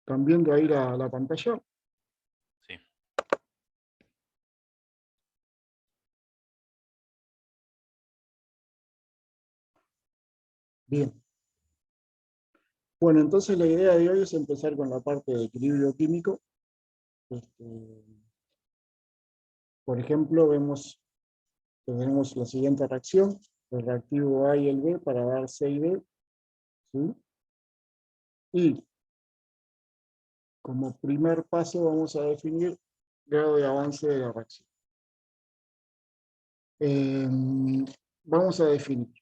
¿Están viendo ahí la pantalla? Sí. Bien. Bueno, entonces la idea de hoy es empezar con la parte de equilibrio químico. Por ejemplo, vemos que tenemos la siguiente reacción, el reactivo A y el B para dar C y D, ¿sí? Y como primer paso vamos a definir grado de avance de la reacción. Vamos a definir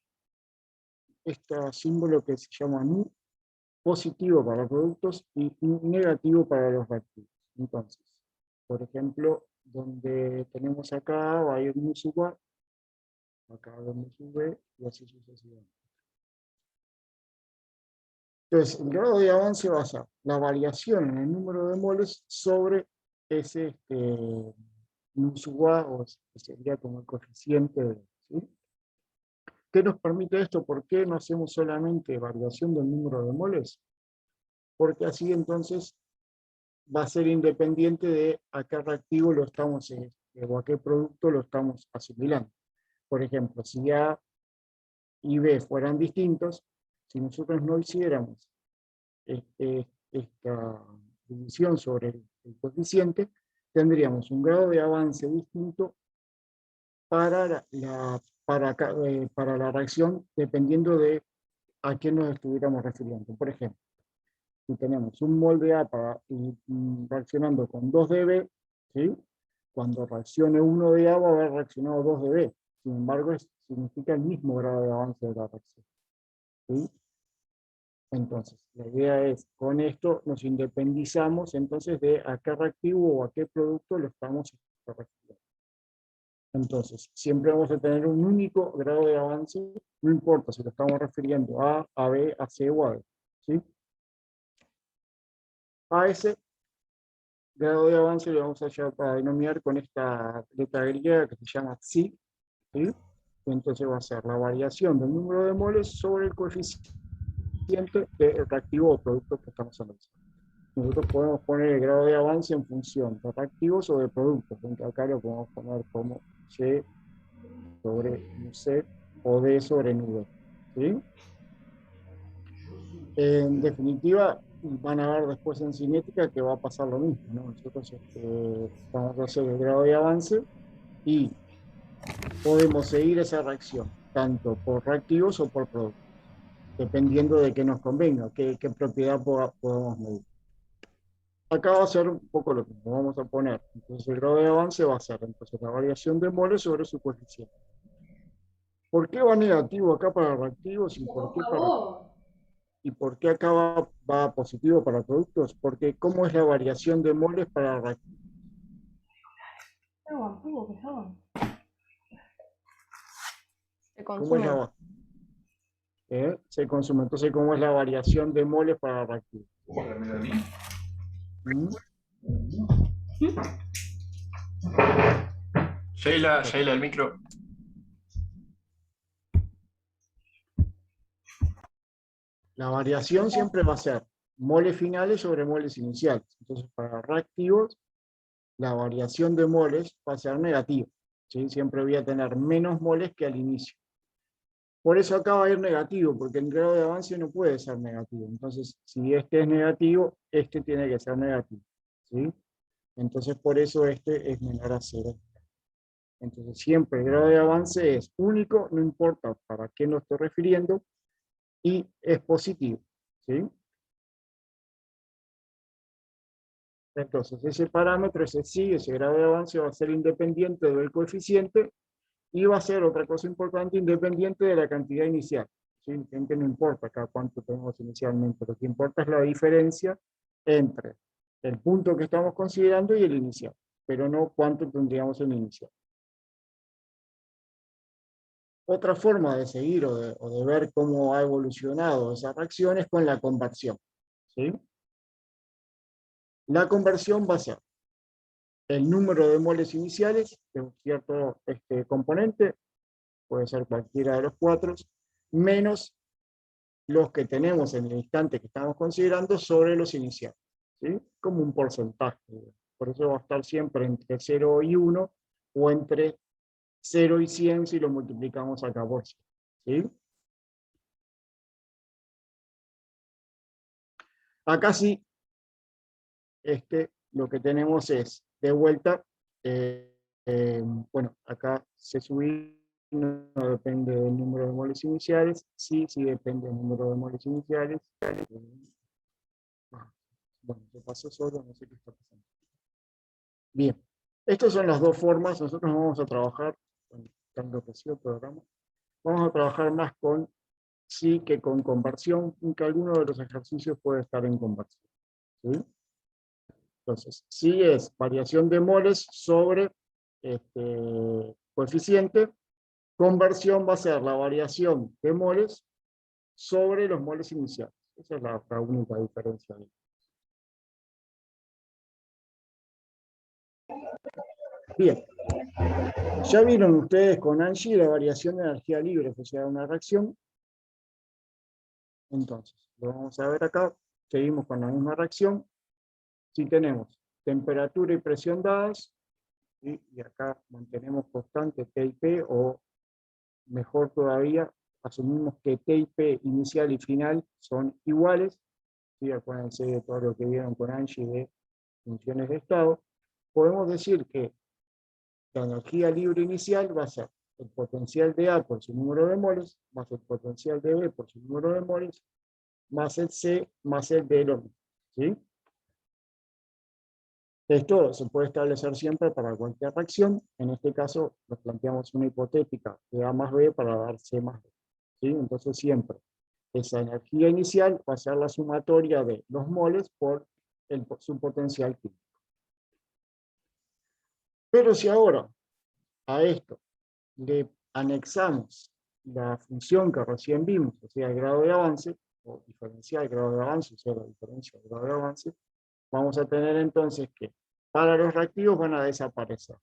este símbolo que se llama nu, positivo para productos y negativo para los reactivos. Entonces, por ejemplo, donde tenemos acá va a ir mu sub A, acá va mu sub B y así sucesivamente. Entonces, el grado de avance va a ser la variación en el número de moles sobre ese mu sub A, o que sería como el coeficiente, ¿sí? ¿Qué nos permite esto? ¿Por qué no hacemos solamente variación del número de moles? Porque así entonces va a ser independiente de a qué reactivo lo estamos, o a qué producto lo estamos asimilando. Por ejemplo, si A y B fueran distintos, si nosotros no hiciéramos esta división sobre el coeficiente, tendríamos un grado de avance distinto para la reacción, dependiendo de a qué nos estuviéramos refiriendo. Por ejemplo, si tenemos un mol de A reaccionando con 2 de B, ¿sí? Cuando reaccione 1 de A va a haber reaccionado 2 de B. Sin embargo, significa el mismo grado de avance de la reacción, ¿sí? Entonces, la idea es, con esto nos independizamos entonces de a qué reactivo o a qué producto lo estamos refiriendo. Entonces, siempre vamos a tener un único grado de avance, no importa si lo estamos refiriendo a B, a C o a D, ¿sí? A ese grado de avance lo vamos a denominar con esta letra griega que se llama psi, ¿sí? Entonces va a ser la variación del número de moles sobre el coeficiente del reactivo o producto que estamos analizando. Nosotros podemos poner el grado de avance en función de reactivos o de productos, aunque acá lo podemos poner como Y sobre C o D sobre nube, ¿sí? En definitiva, van a ver después en cinética que va a pasar lo mismo, ¿no? Nosotros vamos a hacer el grado de avance y podemos seguir esa reacción, tanto por reactivos o por productos, dependiendo de qué nos convenga, qué propiedad podemos medir. Acá va a ser un poco lo mismo, vamos a poner, entonces el grado de avance va a ser entonces la variación de moles sobre su coeficiente. ¿Por qué va negativo acá para reactivos y por qué para... ¿Y por qué acá va positivo para productos? Porque ¿cómo es la variación de moles para reactivos? Se ¿Cómo es consumen. se consume? Entonces, ¿cómo es la variación de moles para reactivos? ¿Mm? Sheila, el micro. La variación siempre va a ser moles finales sobre moles iniciales. Entonces, para reactivos, la variación de moles va a ser negativa, ¿sí? Siempre voy a tener menos moles que al inicio. Por eso acá va a ir negativo, porque el grado de avance no puede ser negativo. Entonces, si este es negativo, este tiene que ser negativo, ¿sí? Entonces, por eso este es menor a 0. Entonces, siempre el grado de avance es único, no importa para qué nos estoy refiriendo, y es positivo, ¿sí? Entonces, ese parámetro, ese grado de avance va a ser independiente del coeficiente y va a ser otra cosa importante, independiente de la cantidad inicial. ¿Sí? Que no importa acá cuánto tenemos inicialmente, lo que importa es la diferencia entre el punto que estamos considerando y el inicial, pero no cuánto tendríamos en el inicial. Otra forma de seguir o de ver cómo ha evolucionado esa reacción es con la conversión, ¿sí? La conversión va a ser el número de moles iniciales de un cierto componente, puede ser cualquiera de los 4, menos los que tenemos en el instante que estamos considerando sobre los iniciales, ¿sí? Como un porcentaje. Por eso va a estar siempre entre 0 y 1, o entre 0 y 100 si lo multiplicamos acá por 100. ¿Sí? Acá sí, lo que tenemos es, de vuelta, bueno, acá se subir no depende del número de moles iniciales, sí depende del número de moles iniciales. Bueno, se pasó solo, no sé qué está pasando. Bien, estas son las dos formas. Nosotros vamos a trabajar, tanto que sí el programa, vamos a trabajar más con sí que con conversión, aunque alguno de los ejercicios puede estar en conversión. ¿Sí? Entonces, sí es variación de moles sobre coeficiente. Conversión va a ser la variación de moles sobre los moles iniciales. Esa es la única diferencia. Bien. Ya vieron ustedes con Angie la variación de energía libre asociada a una reacción. Entonces, lo vamos a ver acá. Seguimos con la misma reacción. Si tenemos temperatura y presión dadas, ¿sí? Y acá mantenemos constante T y P, o mejor todavía, asumimos que T y P inicial y final son iguales. ¿Sí? Acuérdense de todo lo que vieron con Angie de funciones de estado. Podemos decir que la energía libre inicial va a ser el potencial de A por su número de moles, más el potencial de B por su número de moles, más el C, más el D, lo mismo. ¿Sí? Esto se puede establecer siempre para cualquier reacción. En este caso, nos planteamos una hipotética de A más B para dar C más B. ¿Sí? Entonces siempre esa energía inicial va a ser la sumatoria de los moles por su potencial químico. Pero si ahora a esto le anexamos la función que recién vimos, o sea, el grado de avance, o diferencial grado de avance, o sea, la diferencia del grado de avance, vamos a tener entonces que para los reactivos van a desaparecer,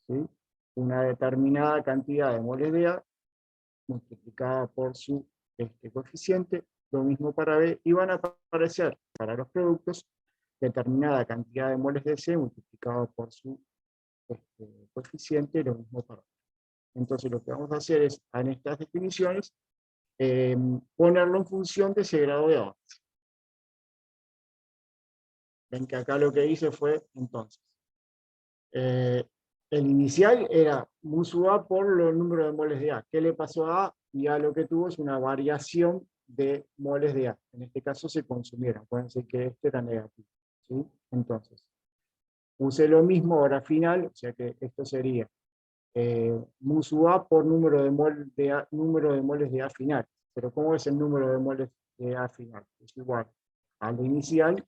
¿sí? Una determinada cantidad de moles de A multiplicada por su coeficiente, lo mismo para B, y van a aparecer para los productos determinada cantidad de moles de C multiplicado por su coeficiente, lo mismo para B. Entonces lo que vamos a hacer es, en estas definiciones, ponerlo en función de ese grado de avance. Ven que acá lo que hice fue, entonces, el inicial era mu sub A por el número de moles de A. ¿Qué le pasó a A? Y A lo que tuvo es una variación de moles de A. En este caso se consumieron. Acuérdense que este era negativo. ¿Sí? Entonces, puse lo mismo ahora final, o sea que esto sería mu sub A por número de moles de A final. Pero ¿cómo es el número de moles de A final? Es igual al inicial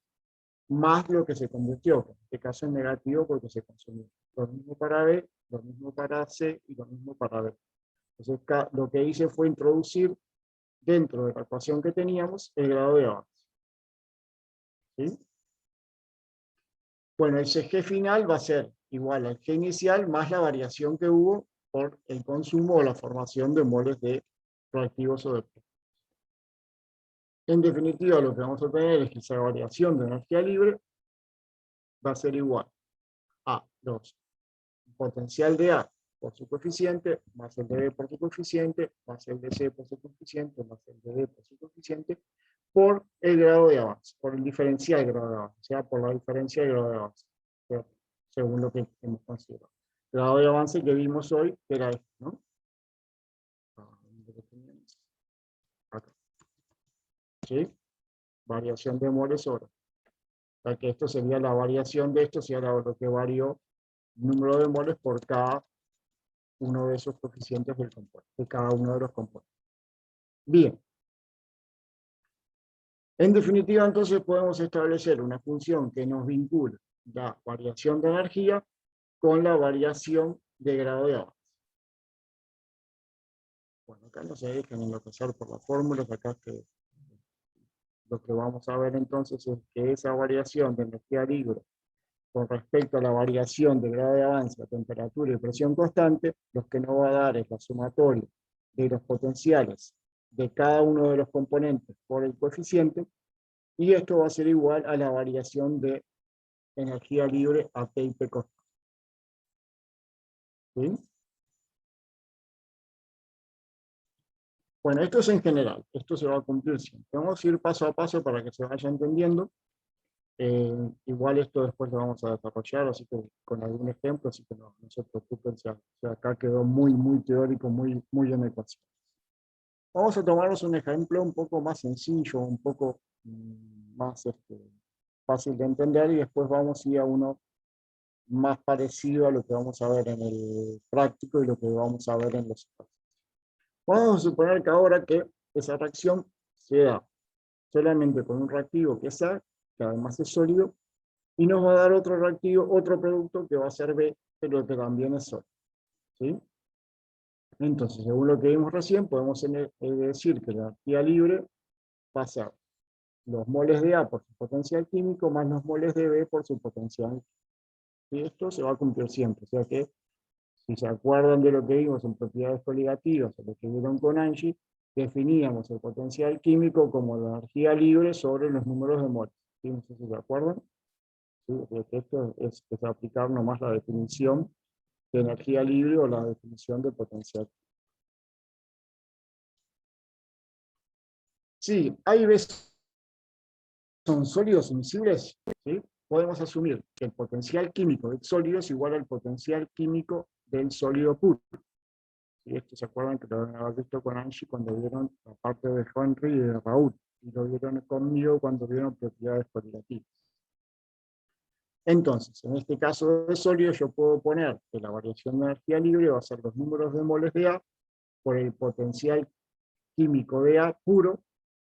más lo que se convirtió. En este caso es negativo porque se consumió. Lo mismo para B, lo mismo para C y lo mismo para D. Entonces lo que hice fue introducir dentro de la ecuación que teníamos el grado de avance. ¿Sí? Bueno, ese G final va a ser igual al G inicial más la variación que hubo por el consumo o la formación de moles de reactivos o de productos. En definitiva, lo que vamos a tener es que esa variación de energía libre va a ser igual a los potencial de A por su coeficiente, más el de B por su coeficiente, más el de C por su coeficiente, más el de D por su coeficiente, por el grado de avance, por el diferencial grado de avance, o sea, por la diferencia de grado de avance, según lo que hemos considerado. El grado de avance que vimos hoy era este, ¿no? Acá. ¿Sí? Variación de moles sobre. O sea que esto sería la variación de esto, sería lo que varió el número de moles por cada uno de esos coeficientes del compuesto, de cada uno de los compuestos. Bien. En definitiva, entonces podemos establecer una función que nos vincula la variación de energía con la variación de grado de avance. Bueno, acá no se dejen enloquecer por las fórmulas, acá lo que vamos a ver entonces es que esa variación de energía libre con respecto a la variación de grado de avance a temperatura y presión constante, lo que nos va a dar es la sumatoria de los potenciales de cada uno de los componentes por el coeficiente, Y esto va a ser igual a la variación de energía libre a T y P constante. ¿Sí? Bueno, esto es en general, esto se va a cumplir siempre. Vamos a ir paso a paso para que se vaya entendiendo. Igual esto después lo vamos a desarrollar, así que con algún ejemplo, así que no se preocupen si acá quedó muy teórico, muy en ecuación. Vamos a tomarnos un ejemplo un poco más sencillo, un poco más fácil de entender, y después vamos a ir a uno más parecido a lo que vamos a ver en el práctico y lo que vamos a ver en los ejercicios. Vamos a suponer que ahora que esa reacción se da solamente con un reactivo que es A, que además es sólido, y nos va a dar otro reactivo, otro producto que va a ser B, pero que también es sólido. ¿Sí? Entonces, según lo que vimos recién, podemos decir que la energía libre va a ser los moles de A por su potencial químico más los moles de B por su potencial. Y esto se va a cumplir siempre. O sea que, si se acuerdan de lo que vimos en propiedades coligativas, o lo que vieron con Angie, definíamos el potencial químico como la energía libre sobre los números de moles. ¿Sí? No sé si se acuerdan. ¿Sí? Porque esto es aplicar nomás la definición de energía libre o la definición de potencial. Sí, hay veces son sólidos miscibles, ¿sí? Podemos asumir que el potencial químico del sólido es igual al potencial químico del sólido puro. Y esto se acuerdan que lo van a haber visto con Angie cuando vieron la parte de Henry y de Raúl, y lo vieron conmigo cuando vieron propiedades correlativas. Entonces, en este caso de sólido, yo puedo poner que la variación de energía libre va a ser los números de moles de A por el potencial químico de A puro,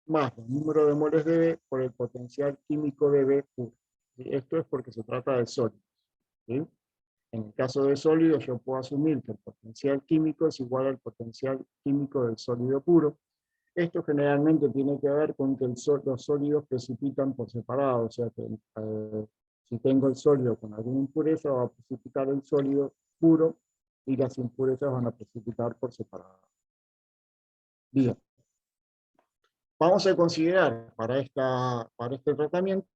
más los números de moles de B por el potencial químico de B puro. Esto es porque se trata de sólidos. ¿Sí? En el caso de sólidos, yo puedo asumir que el potencial químico es igual al potencial químico del sólido puro. Esto generalmente tiene que ver con que los sólidos precipitan por separado, o sea que si tengo el sólido con alguna impureza, va a precipitar el sólido puro y las impurezas van a precipitar por separado. Bien. Vamos a considerar para este tratamiento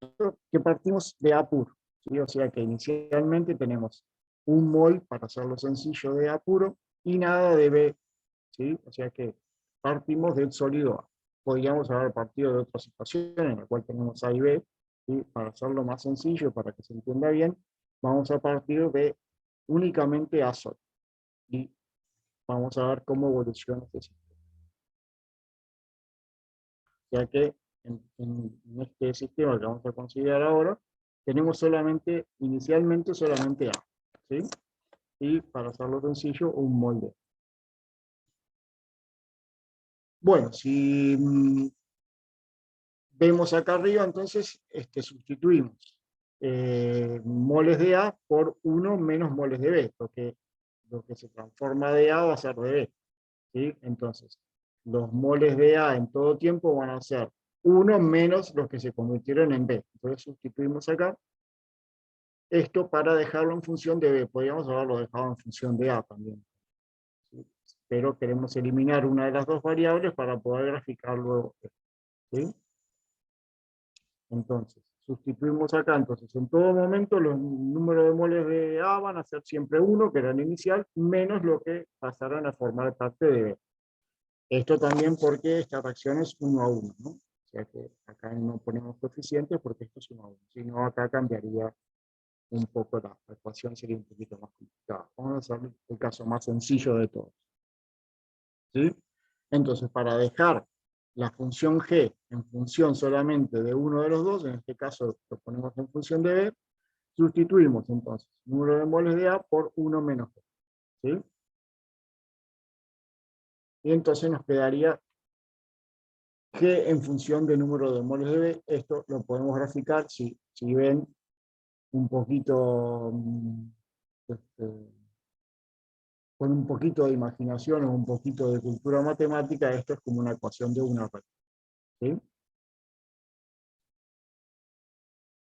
que partimos de A puro, ¿sí? O sea que inicialmente tenemos un mol, para hacerlo sencillo, de A puro y nada de B, ¿sí? O sea que partimos del sólido A. Podríamos haber partido de otra situación en la cual tenemos A y B, ¿sí? Para hacerlo más sencillo, para que se entienda bien, vamos a partir de únicamente A sólido. Y vamos a ver cómo evoluciona este sistema. Ya que en este sistema que vamos a considerar ahora, tenemos inicialmente solamente A, ¿sí? Y para hacerlo sencillo, un molde. Bueno, si vemos acá arriba, entonces sustituimos moles de A por 1 menos moles de B, porque lo que se transforma de A va a ser de B, ¿sí? Entonces, los moles de A en todo tiempo van a ser 1 menos los que se convirtieron en B. Entonces sustituimos acá esto para dejarlo en función de B. Podríamos haberlo dejado en función de A también, ¿sí? Pero queremos eliminar una de las dos variables para poder graficar luego, ¿sí? Entonces, sustituimos acá. Entonces, en todo momento los números de moles de A van a ser siempre 1, que era el inicial, menos lo que pasarán a formar parte de B. Esto también porque esta reacción es 1 a 1, ¿no? O sea que acá no ponemos coeficientes porque esto es 1 a 1. Si no, acá cambiaría un poco la ecuación, sería un poquito más complicada. Vamos a hacer el caso más sencillo de todos. ¿Sí? Entonces, para dejar la función g en función solamente de uno de los dos, en este caso lo ponemos en función de b, sustituimos entonces número de moles de A por 1 menos g. ¿Sí? Y entonces nos quedaría g en función del número de moles de B. Esto lo podemos graficar, si ven, un poquito, con un poquito de imaginación o un poquito de cultura matemática, esto es como una ecuación de una red. ¿Sí?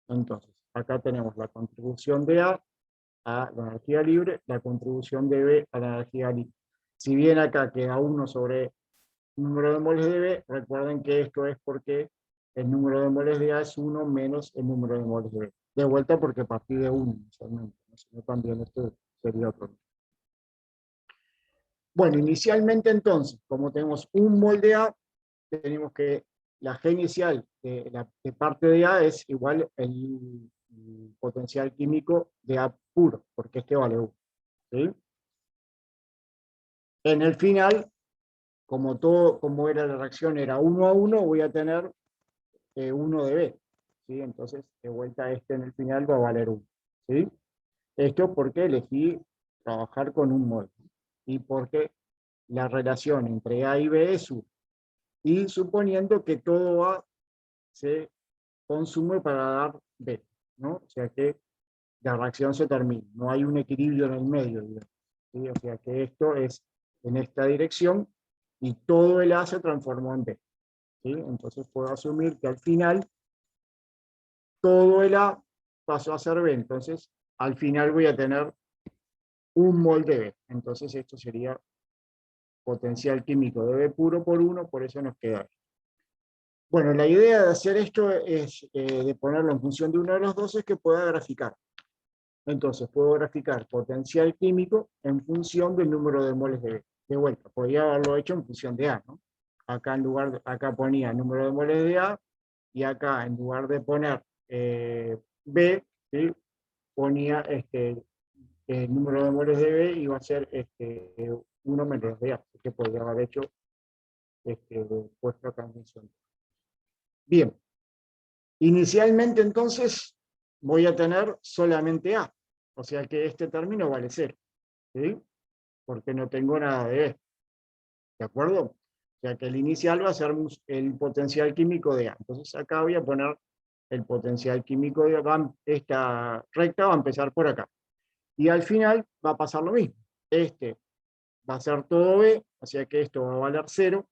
Entonces, acá tenemos la contribución de A a la energía libre, la contribución de B a la energía libre. Si bien acá queda 1 sobre número de moles de B, recuerden que esto es porque el número de moles de A es 1 menos el número de moles de B. De vuelta porque partí de 1 inicialmente, ¿no? Si no, también esto sería otro. Bueno, inicialmente entonces, como tenemos un mol de A, tenemos que la G inicial de parte de A es igual el potencial químico de A puro, porque este vale 1. ¿Sí? En el final, como era la reacción, era 1 a 1, voy a tener 1 de B. ¿Sí? Entonces, de vuelta este en el final va a valer 1. ¿Sí? Esto porque elegí trabajar con un mol. Y porque la relación entre A y B es 1. Y suponiendo que todo A se consume para dar B, ¿no? O sea que la reacción se termina, no hay un equilibrio en el medio, digamos, ¿sí? O sea que esto es en esta dirección y todo el A se transformó en B, ¿sí? Entonces puedo asumir que al final todo el A pasó a ser B, entonces al final voy a tener un mol de B, entonces esto sería potencial químico de B puro por 1, por eso nos queda. Bueno, la idea de hacer esto es, de ponerlo en función de uno de los dos, es que pueda graficar. Entonces, puedo graficar potencial químico en función del número de moles de B. De vuelta, podría haberlo hecho en función de A, ¿no? Acá, acá ponía número de moles de A, y acá, en lugar de poner B, ¿sí? Ponía el número de moles de B, iba a ser 1 menos de A. Así que podría haber hecho puesto acá en función. Bien, inicialmente entonces voy a tener solamente A, o sea que este término vale 0, ¿sí? Porque no tengo nada de B, ¿de acuerdo? O sea que el inicial va a ser el potencial químico de A. Entonces acá voy a poner el potencial químico de A, esta recta va a empezar por acá. Y al final va a pasar lo mismo. Este va a ser todo B, o sea que esto va a valer 0.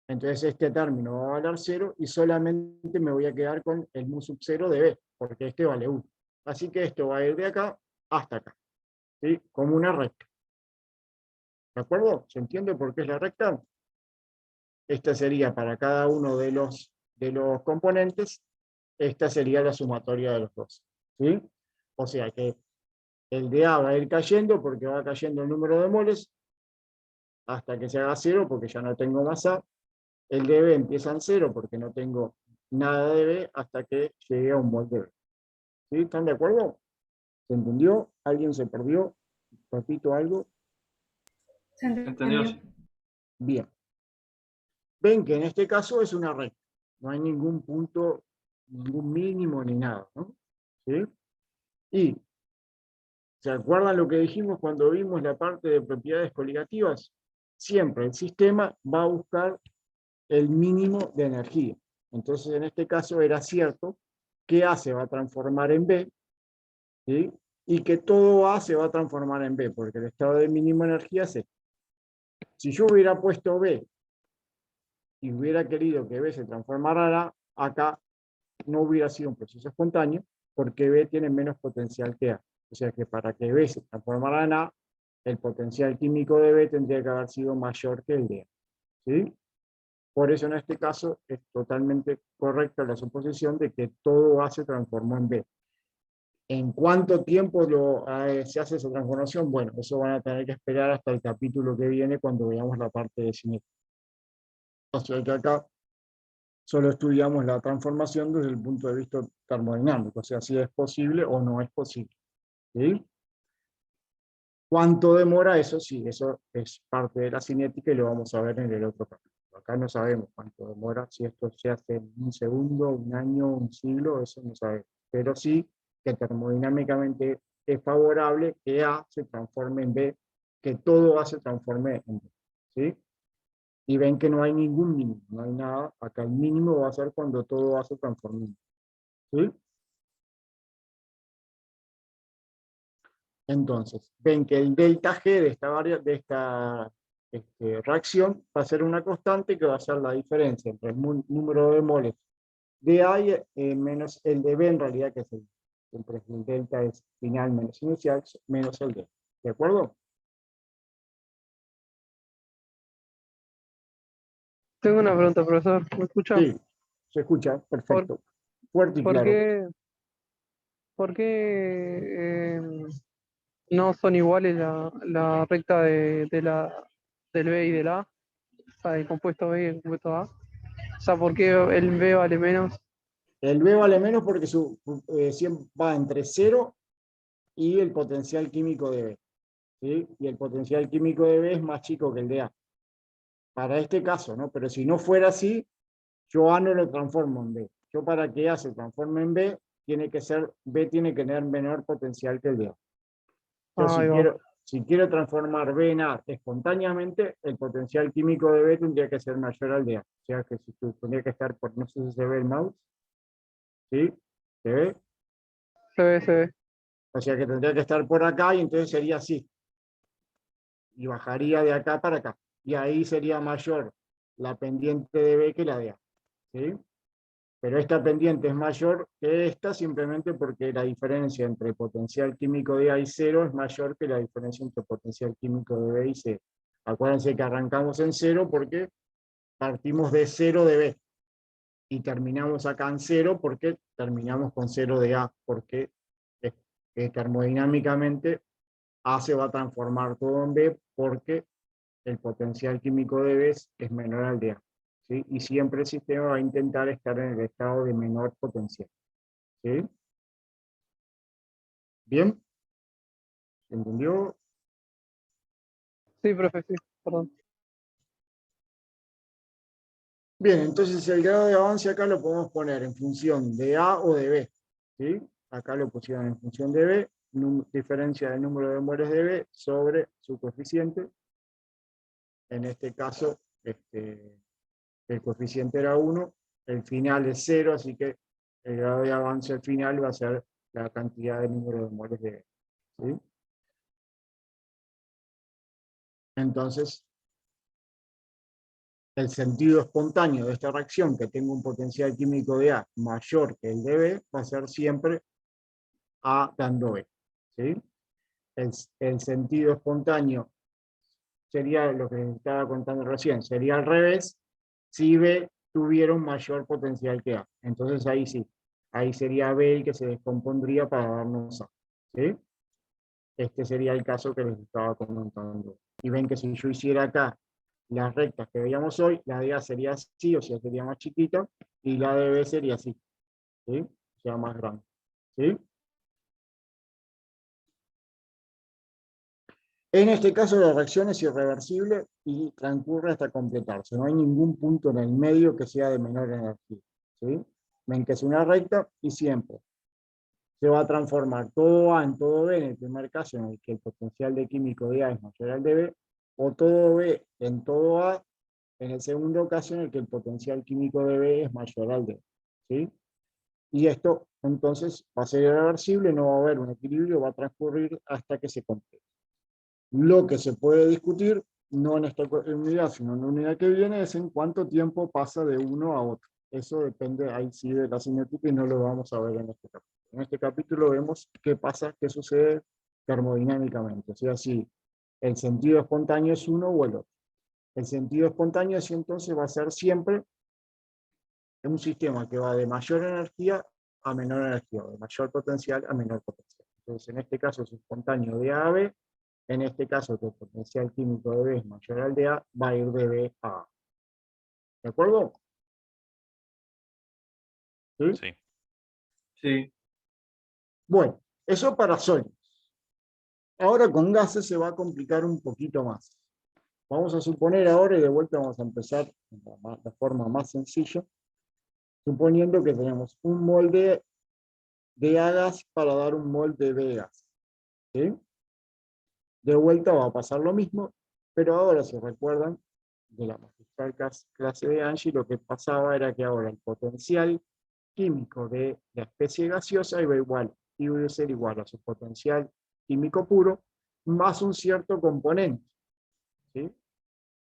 Entonces este término va a valer 0 y solamente me voy a quedar con el mu sub 0 de B, porque este vale 1. Así que esto va a ir de acá hasta acá, ¿sí? Como una recta. ¿De acuerdo? ¿Se entiende por qué es la recta? Esta sería para cada uno de los componentes, esta sería la sumatoria de los dos, ¿sí? O sea que el de A va a ir cayendo porque va cayendo el número de moles hasta que se haga 0 porque ya no tengo más A. El de B empieza en 0 porque no tengo nada de B hasta que llegue a un mol de B. ¿Sí? ¿Están de acuerdo? ¿Se entendió? ¿Alguien se perdió? ¿Repito algo? ¿Se ¿Entendido? entendió? Sí. Bien. Ven que en este caso es una recta. No hay ningún punto, ningún mínimo ni nada, ¿no? ¿Sí? Y, ¿se acuerdan lo que dijimos cuando vimos la parte de propiedades coligativas? Siempre el sistema va a buscar el mínimo de energía. Entonces, en este caso era cierto que A se va a transformar en B, ¿sí? Y que todo A se va a transformar en B, porque el estado de mínima energía es este. Si yo hubiera puesto B y hubiera querido que B se transformara en A, acá no hubiera sido un proceso espontáneo, porque B tiene menos potencial que A. O sea que para que B se transformara en A, el potencial químico de B tendría que haber sido mayor que el de A. ¿Sí? Por eso en este caso es totalmente correcta la suposición de que todo A se transformó en B. ¿En cuánto tiempo se hace esa transformación? Bueno, eso van a tener que esperar hasta el capítulo que viene cuando veamos la parte de cinética. O sea que acá solo estudiamos la transformación desde el punto de vista termodinámico, o sea, si es posible o no es posible. ¿Sí? ¿Cuánto demora? Eso sí, eso es parte de la cinética y lo vamos a ver en el otro capítulo. Acá no sabemos cuánto demora, si esto se hace en un segundo, un año, un siglo, eso no sabemos. Pero sí que termodinámicamente es favorable que A se transforme en B, que todo A se transforme en B. ¿Sí? Y ven que no hay ningún mínimo, no hay nada. Acá el mínimo va a ser cuando todo A se transforme en B. ¿Sí? Entonces, ven que el delta G de esta reacción va a ser una constante que va a ser la diferencia entre el número de moles de A menos el de B en realidad, que es siempre el delta es final menos inicial, menos el D. ¿De acuerdo? Tengo una pregunta, profesor. ¿Me escucha? Sí, Se escucha, perfecto. Fuerte y ¿Por claro. qué no son iguales la recta del B y del A? O sea, el compuesto B y el compuesto A. O sea, ¿por qué el B vale menos? El B vale menos porque siempre va entre 0 y el potencial químico de B. ¿Sí? Y el potencial químico de B es más chico que el de A. Para este caso, ¿no? Pero si no fuera así, yo A no lo transformo en B. Yo para que A se transforme en B, B tiene que tener menor potencial que el de A. Yo Ahí va. si quiero transformar B en A espontáneamente, el potencial químico de B tendría que ser mayor al de A. O sea que tendría que estar por, no sé si se ve el mouse, ¿sí? ¿Se ve? Se ve. O sea que tendría que estar por acá y entonces sería así. Y bajaría de acá para acá. Y ahí sería mayor la pendiente de B que la de A. ¿Sí? Pero esta pendiente es mayor que esta simplemente porque la diferencia entre potencial químico de A y 0 es mayor que la diferencia entre potencial químico de B y C. Acuérdense que arrancamos en 0 porque partimos de 0 de B. Y terminamos acá en 0 porque terminamos con 0 de A, porque termodinámicamente A se va a transformar todo en B porque el potencial químico de B es menor al de A. ¿Sí? Y siempre el sistema va a intentar estar en el estado de menor potencial. ¿Sí? ¿Bien? ¿Se entendió? Sí, profe, sí, perdón. Bien, entonces el grado de avance acá lo podemos poner en función de A o de B. ¿Sí? Acá lo pusieron en función de B, diferencia del número de moles de B sobre su coeficiente. En este caso, el coeficiente era 1, el final es 0, así que el grado de avance al final va a ser la cantidad de número de moles de B. ¿Sí? Entonces, el sentido espontáneo de esta reacción, que tenga un potencial químico de A mayor que el de B, va a ser siempre A dando B. ¿Sí? El sentido espontáneo sería lo que les estaba contando recién, sería al revés si B tuviera un mayor potencial que A. Entonces ahí sí, ahí sería B el que se descompondría para darnos A. ¿Sí? Este sería el caso que les estaba comentando. Y ven que si yo hiciera acá las rectas que veíamos hoy, la de A sería así, o sea, sería más chiquita, y la de B sería así, ¿sí? O sea, más grande. ¿Sí? En este caso la reacción es irreversible y transcurre hasta completarse. No hay ningún punto en el medio que sea de menor energía. ¿Sí? Ven que es una recta y siempre se va a transformar todo A en todo B en el primer caso en el que el potencial de químico de A es mayor al de B, o todo B en todo A en el segundo caso en el que el potencial químico de B es mayor al de B. ¿Sí? Y esto entonces va a ser irreversible, no va a haber un equilibrio, va a transcurrir hasta que se complete. Lo que se puede discutir, no en esta unidad, sino en la unidad que viene, es en cuánto tiempo pasa de uno a otro. Eso depende ahí sí de la cinética y no lo vamos a ver en este capítulo. En este capítulo vemos qué pasa, qué sucede termodinámicamente. O sea, si el sentido espontáneo es uno o el otro. El sentido espontáneo sí, entonces va a ser siempre un sistema que va de mayor energía a menor energía, de mayor potencial a menor potencial. Entonces, en este caso es espontáneo de A a B. En este caso, que el potencial químico de B es mayor al de A, va a ir de B a A. ¿De acuerdo? ¿Sí? Sí. Sí. Bueno, eso para sólidos. Ahora con gases se va a complicar un poquito más. Vamos a suponer ahora, y de vuelta vamos a empezar de forma más sencilla, suponiendo que tenemos un molde de A gas para dar un molde de gas. ¿Sí? De vuelta va a pasar lo mismo, pero ahora si recuerdan de la magistral clase de Angie, lo que pasaba era que ahora el potencial químico de la especie gaseosa iba a ser igual a su potencial químico puro más un cierto componente, ¿sí?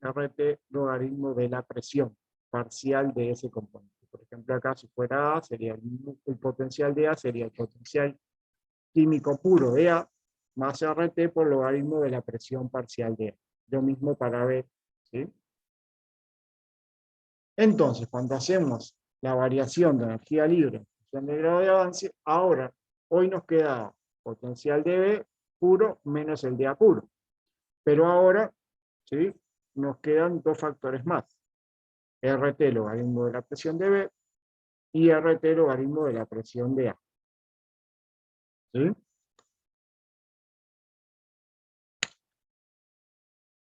RT logaritmo de la presión parcial de ese componente. Por ejemplo, acá si fuera A, sería el potencial de A, sería el potencial químico puro de A, más RT por logaritmo de la presión parcial de A. Lo mismo para B. ¿Sí? Entonces, cuando hacemos la variación de energía libre en función del grado de avance, ahora, hoy nos queda potencial de B puro menos el de A puro. Pero ahora, ¿sí?, nos quedan dos factores más. RT logaritmo de la presión de B y RT logaritmo de la presión de A. ¿Sí?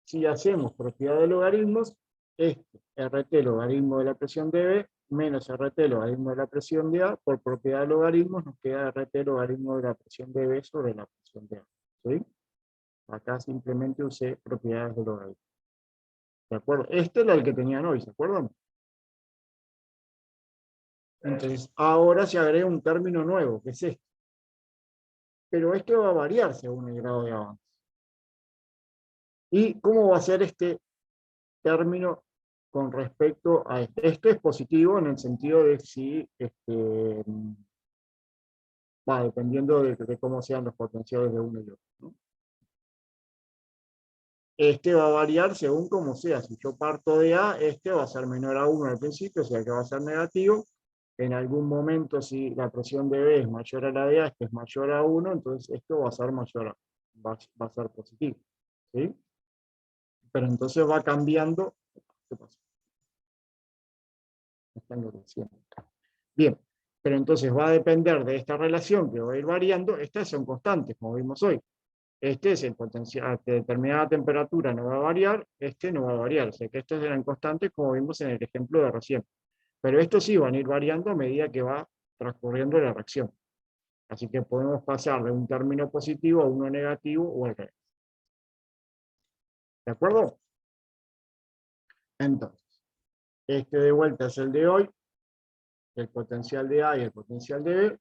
Si hacemos propiedad de logaritmos, RT logaritmo de la presión de B menos RT logaritmo de la presión de A, por propiedad de logaritmos nos queda RT logaritmo de la presión de B sobre la presión de A. ¿Sí? Acá simplemente usé propiedades de logaritmos. ¿De acuerdo? Este era el que tenían hoy, ¿se acuerdan? Entonces, ahora se agrega un término nuevo, que es este. Pero esto va a variar según el grado de avance. ¿Y cómo va a ser este término con respecto a este? Esto es positivo en el sentido de si, va dependiendo de cómo sean los potenciales de uno y otro, ¿no? Este va a variar según cómo sea. Si yo parto de A, este va a ser menor a 1 al principio, o sea que va a ser negativo. En algún momento, si la presión de B es mayor a la de A, este es mayor a 1, entonces esto va a ser mayor a, va a ser positivo. ¿Sí? Pero entonces va cambiando. ¿Qué pasa? Me están enloqueciendo. Bien, pero entonces va a depender de esta relación que va a ir variando. Estas son constantes, como vimos hoy. Este es el potencial, a determinada temperatura no va a variar, este no va a variar. O sea que estos eran constantes, como vimos en el ejemplo de recién. Pero estos sí van a ir variando a medida que va transcurriendo la reacción. Así que podemos pasar de un término positivo a uno negativo o al revés. ¿De acuerdo? Entonces, este de vuelta es el de hoy, el potencial de A y el potencial de B.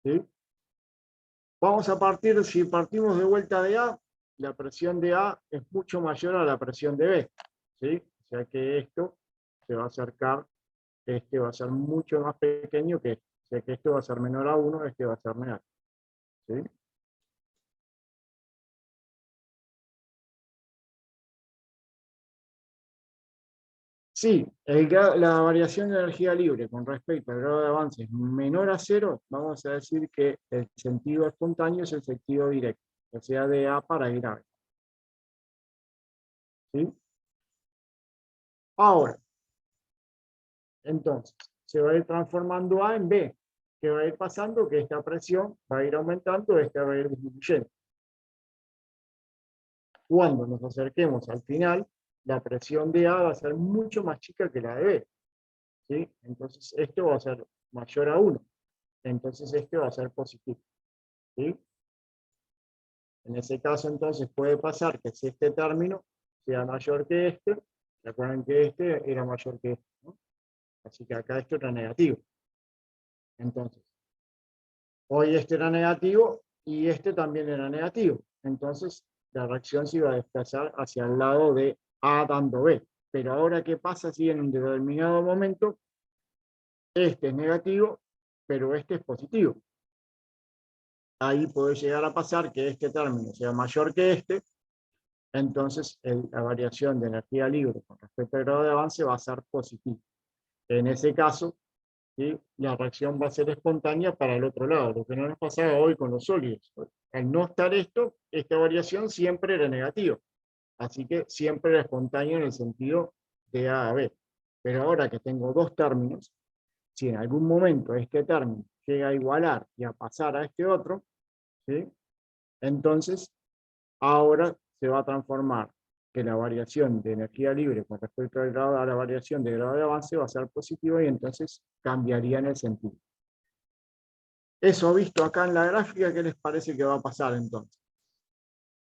¿Sí? Vamos a partir, si partimos de vuelta de A, la presión de A es mucho mayor a la presión de B. ¿Sí? O sea que esto se va a acercar, este va a ser mucho más pequeño que este. O sea que esto va a ser menor a 1, este va a ser negativo. ¿Sí? Sí, la variación de energía libre con respecto al grado de avance es menor a 0, vamos a decir que el sentido espontáneo es el sentido directo, o sea, de A para ir a B. ¿Sí? Ahora, entonces, se va a ir transformando A en B. ¿Qué va a ir pasando? Que esta presión va a ir aumentando, esta va a ir disminuyendo. Cuando nos acerquemos al final, la presión de A va a ser mucho más chica que la de B. ¿Sí? Entonces, esto va a ser mayor a 1. Entonces, este va a ser positivo. ¿Sí? En ese caso, entonces, puede pasar que si este término sea mayor que este, recuerden que este era mayor que este, ¿no? Así que acá esto era negativo. Entonces, hoy este era negativo y este también era negativo. Entonces, la reacción se iba a desplazar hacia el lado de A dando B. Pero ahora, ¿qué pasa si en un determinado momento este es negativo, pero este es positivo? Ahí puede llegar a pasar que este término sea mayor que este, entonces la variación de energía libre con respecto al grado de avance va a ser positiva. En ese caso, ¿sí?, la reacción va a ser espontánea para el otro lado, lo que no nos pasaba hoy con los sólidos. Al no estar esto, esta variación siempre era negativa. Así que siempre era espontánea en el sentido de A a B. Pero ahora que tengo dos términos, si en algún momento este término llega a igualar y a pasar a este otro, ¿sí?, entonces ahora se va a transformar que la variación de energía libre con respecto al grado, a la variación de grado de avance va a ser positiva y entonces cambiaría en el sentido. Eso visto acá en la gráfica, ¿qué les parece que va a pasar entonces?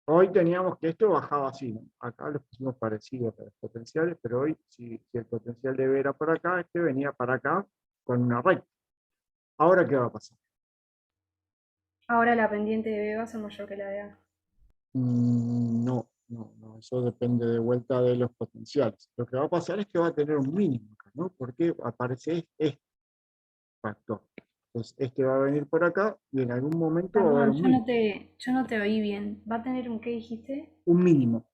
Hoy teníamos que esto bajaba así, ¿no? Acá lo pusimos parecido a los potenciales, pero hoy si el potencial de B era por acá, este venía para acá con una recta. Ahora, ¿qué va a pasar? Ahora la pendiente de B va a ser mayor que la de A. No, eso depende de vuelta de los potenciales. Lo que va a pasar es que va a tener un mínimo acá, ¿no? Porque aparece este factor. Entonces, este va a venir por acá y en algún momento va a haber Perdón, un mínimo. yo no te oí bien. ¿Va a tener un qué dijiste? Un mínimo.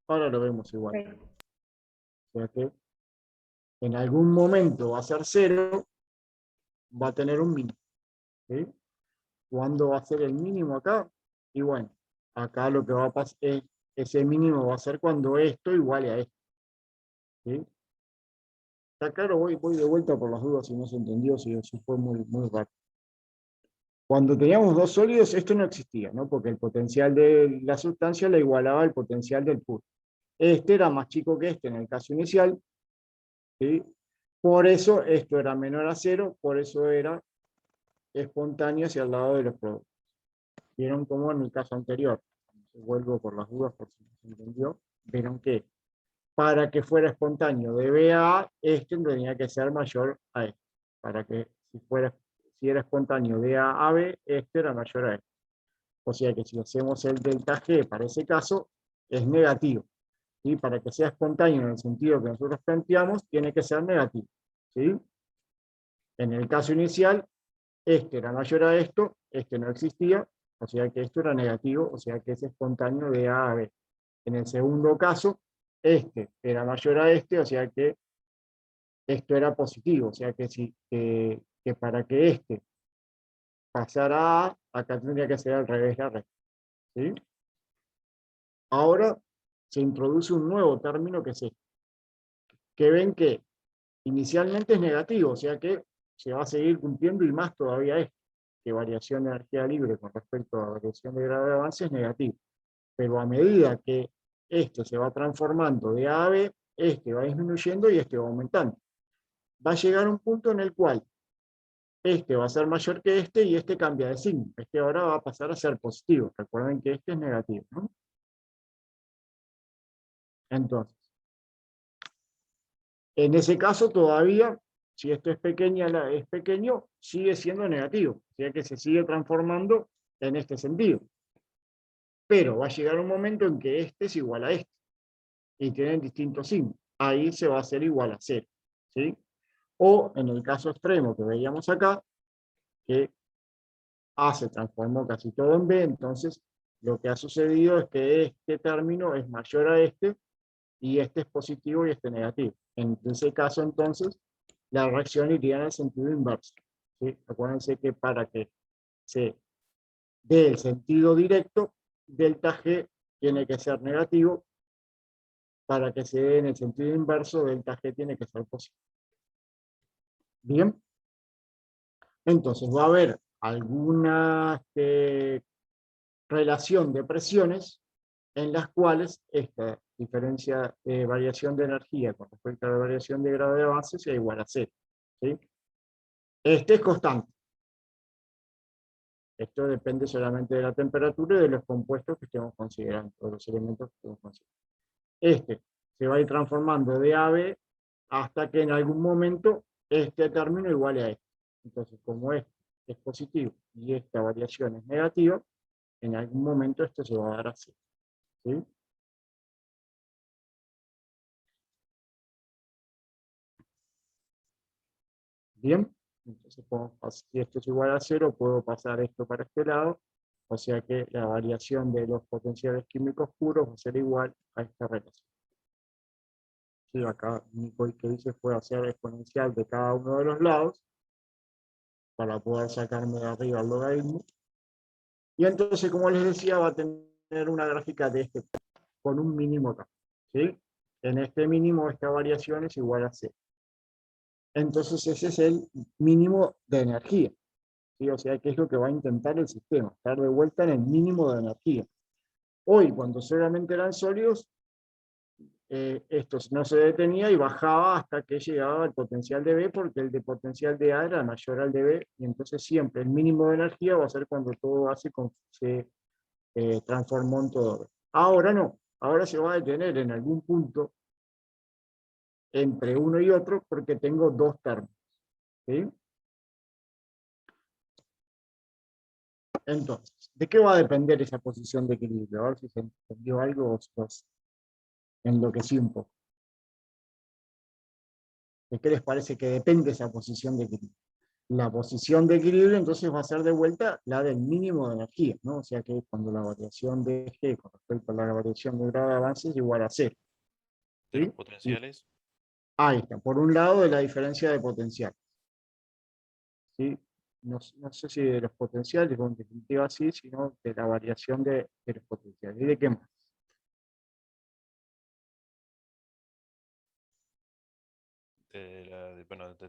Ahora lo vemos igual. Ok. sea que en algún momento va a ser 0, va a tener un mínimo. ¿Sí? ¿Cuándo va a ser el mínimo acá? Y bueno, acá lo que va a pasar es, ese mínimo va a ser cuando esto iguale a esto. ¿Sí? Está claro, voy de vuelta por las dudas si no se entendió, si fue muy rápido. Cuando teníamos dos sólidos, esto no existía, ¿no? Porque el potencial de la sustancia le igualaba al potencial del puro. Este era más chico que este en el caso inicial, ¿sí? Por eso esto era menor a 0, por eso era espontáneo hacia el lado de los productos. Vieron como en el caso anterior, vuelvo por las dudas por si no se entendió, vieron que para que fuera espontáneo de B a A, este tenía que ser mayor a este. Para que si era espontáneo de A a B, este era mayor a este. O sea que si hacemos el delta G para ese caso, es negativo. ¿Sí? Para que sea espontáneo en el sentido que nosotros planteamos, tiene que ser negativo. ¿Sí? En el caso inicial, este era mayor a esto, este no existía, o sea que esto era negativo, o sea que es espontáneo de A a B. En el segundo caso, este era mayor a este, o sea que esto era positivo, o sea que para que este pasara a A, acá tendría que ser al revés la recta. ¿Sí? Ahora se introduce un nuevo término que es este, que ven que inicialmente es negativo, o sea que se va a seguir cumpliendo y más todavía es que variación de energía libre con respecto a variación de grado de avance es negativo. Pero a medida que este se va transformando de A a B, este va disminuyendo y este va aumentando. Va a llegar un punto en el cual este va a ser mayor que este y este cambia de signo. Este ahora va a pasar a ser positivo. Recuerden que este es negativo, ¿no? Entonces, en ese caso todavía, si esto es pequeño, sigue siendo negativo. O sea que se sigue transformando en este sentido. Pero va a llegar un momento en que este es igual a este. Y tienen distintos signos. Ahí se va a hacer igual a 0. ¿Sí? O en el caso extremo que veíamos acá, que A se transformó casi todo en B, entonces lo que ha sucedido es que este término es mayor a este, y este es positivo y este negativo. En ese caso, entonces, la reacción iría en el sentido inverso. ¿Sí? Acuérdense que para que se dé el sentido directo, delta G tiene que ser negativo, para que se dé en el sentido inverso, delta G tiene que ser positivo. Bien. Entonces va a haber alguna relación de presiones en las cuales esta diferencia de variación de energía con respecto a la variación de grado de avance sea igual a 0. ¿Sí? Este es constante. Esto depende solamente de la temperatura y de los compuestos que estemos considerando, de los elementos que estemos considerando. Este se va a ir transformando de A a B hasta que en algún momento este término iguale a este. Entonces, como este es positivo y esta variación es negativa, en algún momento esto se va a dar así. ¿Sí? Bien, entonces si esto es igual a 0, puedo pasar esto para este lado, o sea que la variación de los potenciales químicos puros va a ser igual a esta relación. Sí, acá Nico que dice fue hacer exponencial de cada uno de los lados, para poder sacarme de arriba el logaritmo. Y entonces, como les decía, va a tener una gráfica de este, con un mínimo acá. ¿Sí? En este mínimo esta variación es igual a 0. Entonces ese es el mínimo de energía. ¿Sí? O sea, que es lo que va a intentar el sistema, estar de vuelta en el mínimo de energía. Hoy, cuando solamente eran sólidos, esto no se detenía y bajaba hasta que llegaba al potencial de B, porque el de potencial de A era mayor al de B, y entonces siempre el mínimo de energía va a ser cuando todo A se transformó en todo B. Ahora no, ahora se va a detener en algún punto entre uno y otro, porque tengo dos términos. ¿Sí? Entonces, ¿de qué va a depender esa posición de equilibrio? A ver si se entendió algo o os enloquecí un poco. ¿De qué les parece que depende esa posición de equilibrio? La posición de equilibrio entonces va a ser de vuelta la del mínimo de energía, ¿no? O sea que cuando la variación de G con respecto a la variación de grado de avance es igual a 0. De los ¿Sí? potenciales. Ahí está, por un lado de la diferencia de potencial. ¿Sí? No sé si de los potenciales, o en definitiva sí, sino de la variación de los potenciales. ¿Y de qué más?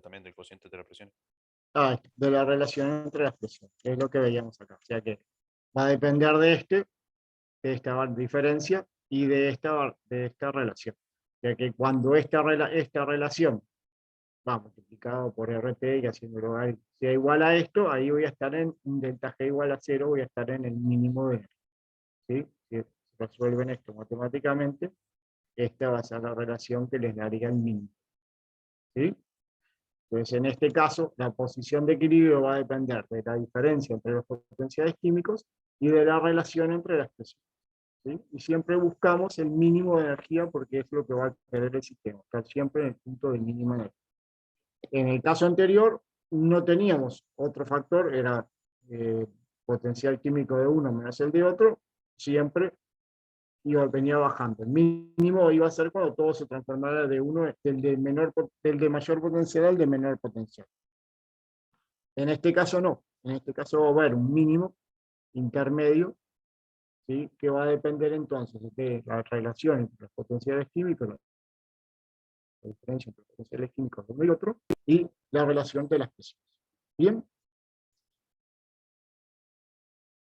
También del cociente de la presión. De la relación entre las presiones, que es lo que veíamos acá. O sea que va a depender de esta diferencia y de esta relación. O sea que cuando esta relación va multiplicado por RT y haciéndolo sea igual a esto, ahí voy a estar en un delta G igual a 0, voy a estar en el mínimo de R. ¿Sí? Si resuelven esto matemáticamente, esta va a ser la relación que les daría el mínimo. ¿Sí? Entonces, en este caso, la posición de equilibrio va a depender de la diferencia entre los potenciales químicos y de la relación entre las presiones. ¿Sí? Y siempre buscamos el mínimo de energía porque es lo que va a tener el sistema, estar siempre en el punto del mínimo energía. En el caso anterior, no teníamos otro factor, era potencial químico de uno menos el de otro, siempre venía bajando. El mínimo iba a ser cuando todo se transformara de uno, del de mayor potencial al de menor potencial. En este caso no, en este caso va a haber un mínimo intermedio, ¿sí? Que va a depender entonces de la relación entre los potenciales químicos, la diferencia entre los potenciales químicos de uno y otro, y la relación de las presiones. Bien.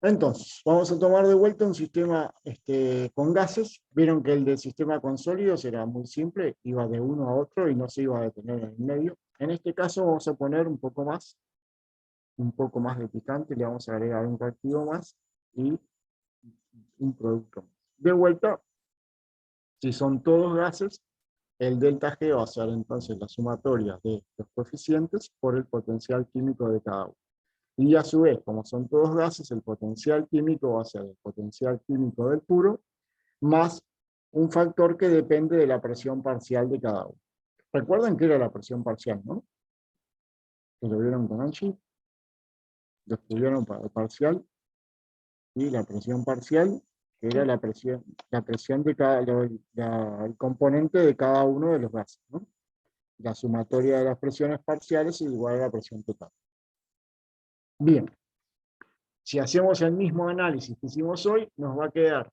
Entonces, vamos a tomar de vuelta un sistema con gases. Vieron que el del sistema con sólidos era muy simple, iba de uno a otro y no se iba a detener en el medio. En este caso vamos a poner un poco más de picante, le vamos a agregar un reactivo más y un producto más. De vuelta, si son todos gases, el delta G va a ser entonces la sumatoria de los coeficientes por el potencial químico de cada uno. Y a su vez, como son todos gases, el potencial químico va a ser el potencial químico del puro, más un factor que depende de la presión parcial de cada uno. Recuerden que era la presión parcial, ¿no? Que lo vieron con Anchi, lo estudiaron para el parcial, y la presión parcial, que era la presión de el componente de cada uno de los gases, ¿no? La sumatoria de las presiones parciales es igual a la presión total. Bien. Si hacemos el mismo análisis que hicimos hoy, nos va a quedar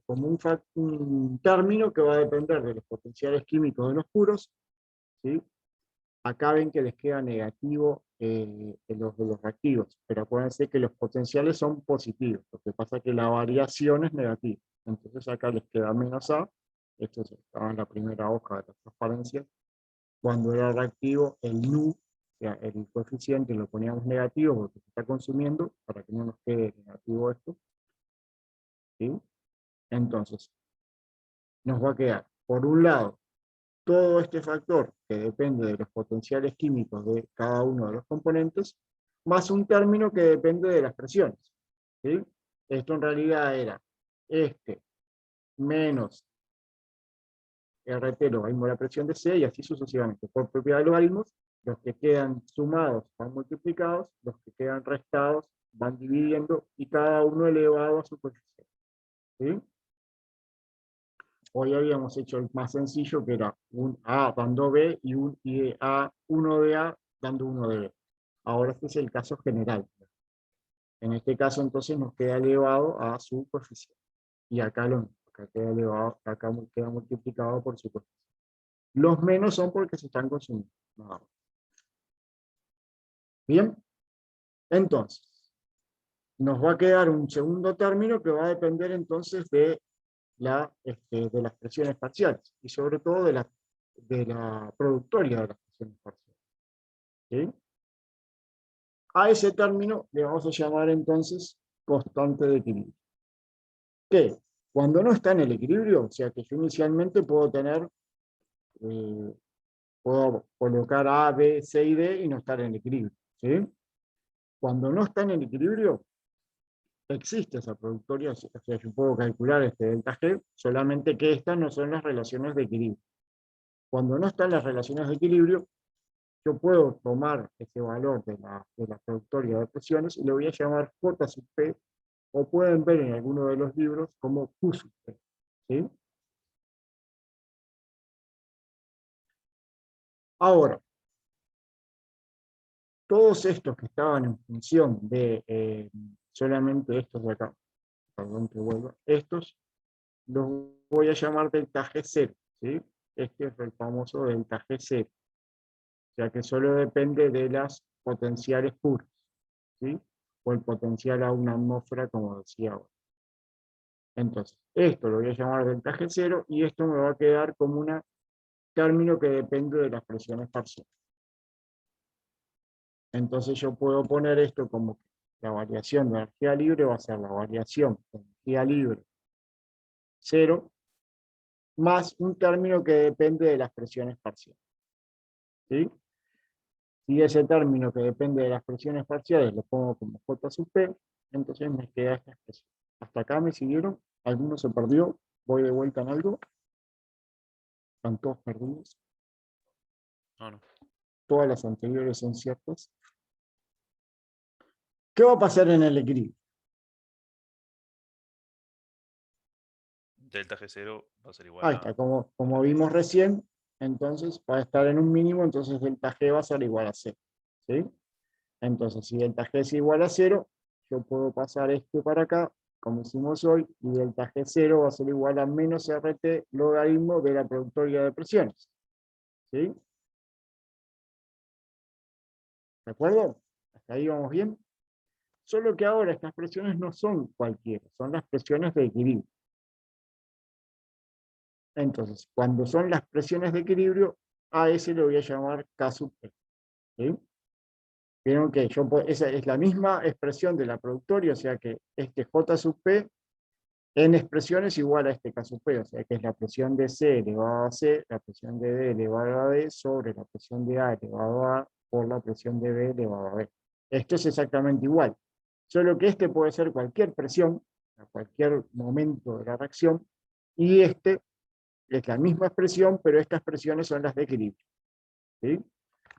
como un término que va a depender de los potenciales químicos de los puros, ¿sí? Acá ven que les queda negativo los de los reactivos, pero acuérdense que los potenciales son positivos, lo que pasa es que la variación es negativa. Entonces acá les queda menos A, esto estaba en la primera hoja de la transparencia. Cuando era reactivo, el nu, o sea, el coeficiente lo poníamos negativo porque se está consumiendo, para que no nos quede negativo esto. ¿Sí? Entonces, nos va a quedar, por un lado, todo este factor que depende de los potenciales químicos de cada uno de los componentes, más un término que depende de las presiones. ¿Sí? Esto en realidad era menos RT logaritmo de la presión de C, y así sucesivamente. Por propiedad de logaritmos, los que quedan sumados van multiplicados, los que quedan restados van dividiendo, y cada uno elevado a su coeficiente. ¿Sí? Hoy habíamos hecho el más sencillo, que era un A dando B y uno de A dando 1 de B. Ahora este es el caso general. En este caso entonces nos queda elevado a su coeficiente. Y acá acá queda elevado, acá queda multiplicado por su coeficiente. Los menos son porque se están consumiendo. Nada más. Bien, entonces, nos va a quedar un segundo término que va a depender entonces de las presiones parciales, y sobre todo de la productoria de las presiones parciales. ¿Sí? A ese término le vamos a llamar entonces constante de equilibrio. Que cuando no está en el equilibrio, o sea que yo inicialmente puedo colocar A, B, C y D y no estar en el equilibrio. ¿Sí? Cuando no está en el equilibrio, existe esa productoria, o sea, yo puedo calcular este delta G, solamente que estas no son las relaciones de equilibrio. Cuando no están las relaciones de equilibrio, yo puedo tomar ese valor de la productoria de presiones y le voy a llamar J sub P, o pueden ver en alguno de los libros como Q sub P. ¿Sí? Ahora, todos estos que estaban en función de solamente estos de acá, perdón que vuelva, estos los voy a llamar delta G0, ¿sí? Este es el famoso delta G0, o sea que solo depende de las potenciales puras, ¿sí? O el potencial a una atmósfera, como decía ahora. Entonces, esto lo voy a llamar delta G0 y esto me va a quedar como un término que depende de las presiones parciales. Entonces yo puedo poner esto como que la variación de energía libre va a ser la variación de energía libre 0 más un término que depende de las presiones parciales. ¿Sí? Si ese término que depende de las presiones parciales lo pongo como J sub P, entonces me queda esta expresión. ¿Hasta acá me siguieron? ¿Alguno se perdió? ¿Voy de vuelta en algo? ¿Están todos perdidos? No, no. Todas las anteriores son ciertas. ¿Qué va a pasar en el equilibrio? Delta G0 va a ser igual Ahí a... está, como vimos recién, entonces para estar en un mínimo, entonces delta G va a ser igual a 0. ¿Sí? Entonces, si delta G es igual a 0, yo puedo pasar este para acá, como hicimos hoy, y delta G0 va a ser igual a menos RT logaritmo de la productoria de presiones. ¿Sí? ¿De acuerdo? ¿Hasta ahí vamos bien? Solo que ahora estas presiones no son cualquiera, son las presiones de equilibrio. Entonces, cuando son las presiones de equilibrio, a ese le voy a llamar K sub P. ¿Sí? Vieron que esa es la misma expresión de la productoria, o sea que este J sub P en expresiones igual a este K sub P, o sea que es la presión de C elevado a C, la presión de D elevado a D, sobre la presión de A elevado a A, por la presión de B elevado a B. Esto es exactamente igual, solo que este puede ser cualquier presión, a cualquier momento de la reacción, y este es la misma expresión, pero estas expresiones son las de equilibrio. ¿Sí?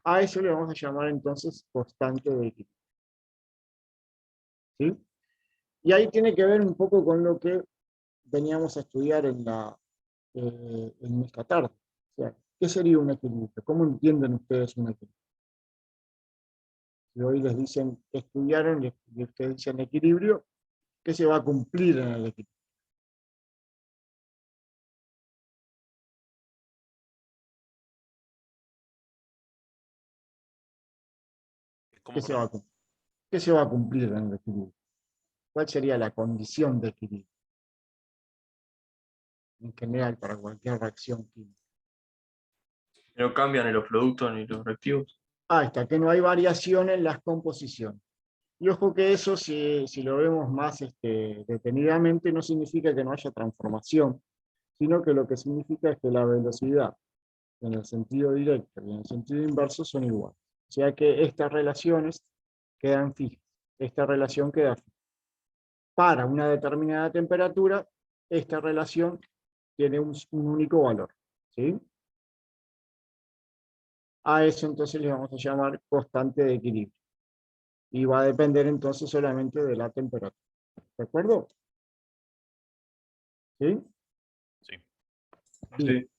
A eso le vamos a llamar entonces constante de equilibrio. ¿Sí? Y ahí tiene que ver un poco con lo que veníamos a estudiar en esta tarde. O sea, ¿qué sería un equilibrio? ¿Cómo entienden ustedes un equilibrio? Si hoy les dicen que estudiaron y ustedes dicen equilibrio, ¿qué se va a cumplir en el equilibrio? ¿Cómo, ¿Qué se va perdón? a cumplir? ¿Qué se va a cumplir en el equilibrio? ¿Cuál sería la condición de equilibrio? En general, para cualquier reacción química. No cambian ni los productos ni los reactivos. Ah, está, que no hay variación en las composiciones. Y ojo que eso, si lo vemos más detenidamente, no significa que no haya transformación, sino que lo que significa es que la velocidad, en el sentido directo y en el sentido inverso, son iguales. O sea que estas relaciones quedan fijas. Esta relación queda fija. Para una determinada temperatura, esta relación tiene un único valor. ¿Sí? A eso entonces le vamos a llamar constante de equilibrio. Y va a depender entonces solamente de la temperatura. ¿De acuerdo? ¿Sí? Sí. Bien. Sí.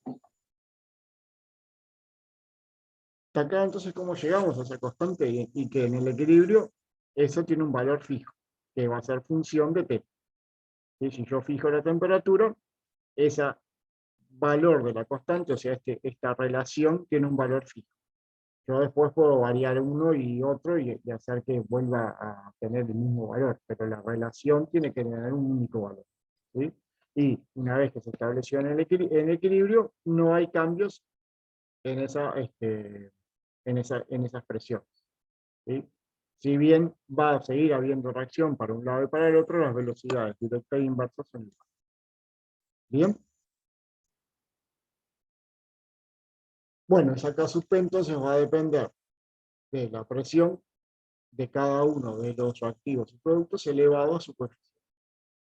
Hasta acá entonces cómo llegamos a esa constante y que en el equilibrio eso tiene un valor fijo, que va a ser función de T. ¿Sí? Si yo fijo la temperatura, ese valor de la constante, o sea, esta relación tiene un valor fijo. Yo después puedo variar uno y otro y hacer que vuelva a tener el mismo valor, pero la relación tiene que tener un único valor. ¿Sí? Y una vez que se estableció en el equilibrio, no hay cambios en esa expresión. ¿Sí? Si bien va a seguir habiendo reacción para un lado y para el otro, las velocidades directa e inversa son iguales. ¿Bien? Bueno, esa K sub P entonces va a depender de la presión de cada uno de los reactivos y productos elevado a su coeficiente.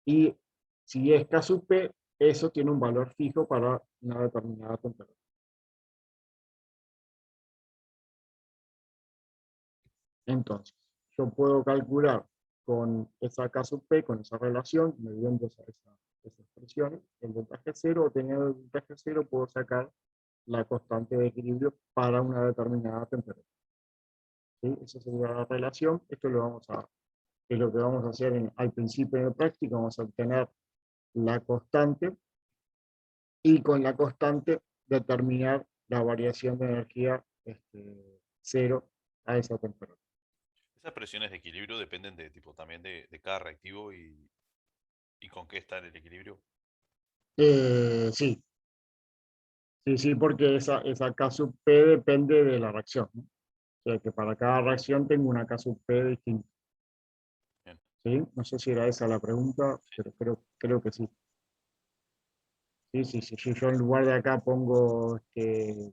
Y si es K sub P, eso tiene un valor fijo para una determinada temperatura. Entonces, yo puedo calcular con esa K sub P, con esa relación, midiendo esas expresiones, el delta G0, o teniendo el delta G0 puedo sacar la constante de equilibrio para una determinada temperatura. ¿Sí? Esa sería la relación. Esto es lo que vamos a hacer al principio de práctica. Vamos a obtener la constante y con la constante determinar la variación de energía cero a esa temperatura. Esas presiones de equilibrio dependen de tipo también de cada reactivo y con qué está en el equilibrio. Sí, sí, porque esa K sub P depende de la reacción, ¿no? O sea que para cada reacción tengo una K sub P distinta. Bien. ¿Sí? No sé si era esa la pregunta, pero creo que sí. Sí, si yo en lugar de acá pongo, en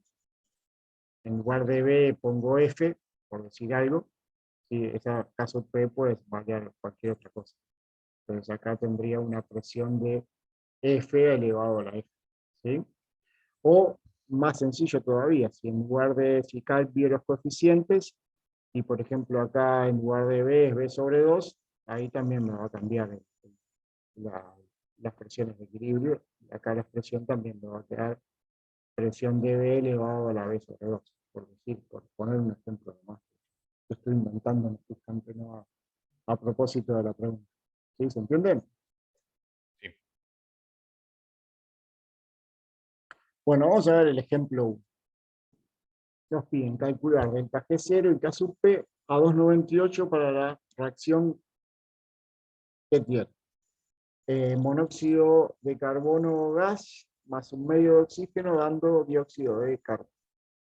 lugar de B pongo F, por decir algo, sí, esa K sub P puede variar cualquier otra cosa. Entonces acá tendría una presión de F elevado a la F. ¿Sí? O más sencillo todavía, si en lugar de, si cambio los coeficientes, y por ejemplo acá en lugar de B es B sobre 2, ahí también me va a cambiar las presiones de equilibrio. Acá la expresión también me va a quedar presión de B elevado a la B sobre 2, por decir, por poner un ejemplo más. Estoy inventando en este instante, no a propósito de la pregunta. ¿Sí? ¿Se entienden? Sí. Bueno, vamos a ver el ejemplo 1. Nos piden calcular delta G0 y K sub P a 2,98 para la reacción que tiene. Monóxido de carbono gas más un medio de oxígeno dando dióxido de carbono.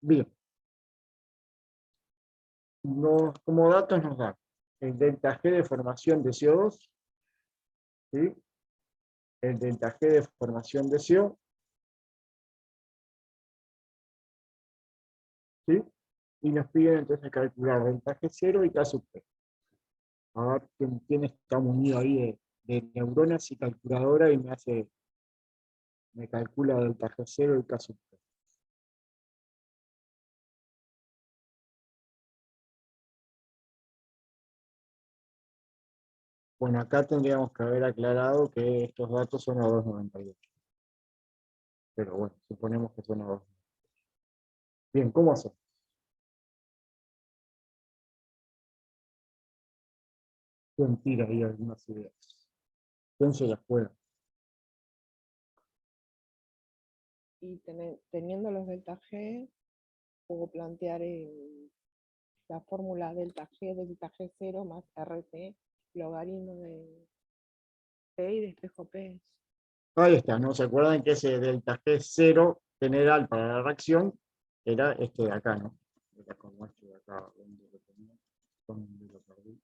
Bien. Como datos nos dan el delta G de formación de CO2, ¿sí? El delta G de formación de CO, ¿sí? Y nos piden entonces calcular delta G0 y K sub P. A ver quién está munido ahí de neuronas y calculadora y me calcula delta G0 y K sub P. Bueno, acá tendríamos que haber aclarado que estos datos son a 2,98. Pero bueno, suponemos que son a 2. Bien, ¿cómo hacemos? ¿Quién tira ahí algunas ideas? ¿Quién se las juega? Y teniendo los delta G, puedo plantear la fórmula delta G0 más RT, logaritmo de P y de espejo P. Ahí está, ¿no? ¿Se acuerdan que ese delta G0 general para la reacción era este de acá, ¿no? Era como este de acá, donde lo tenía, donde lo perdí.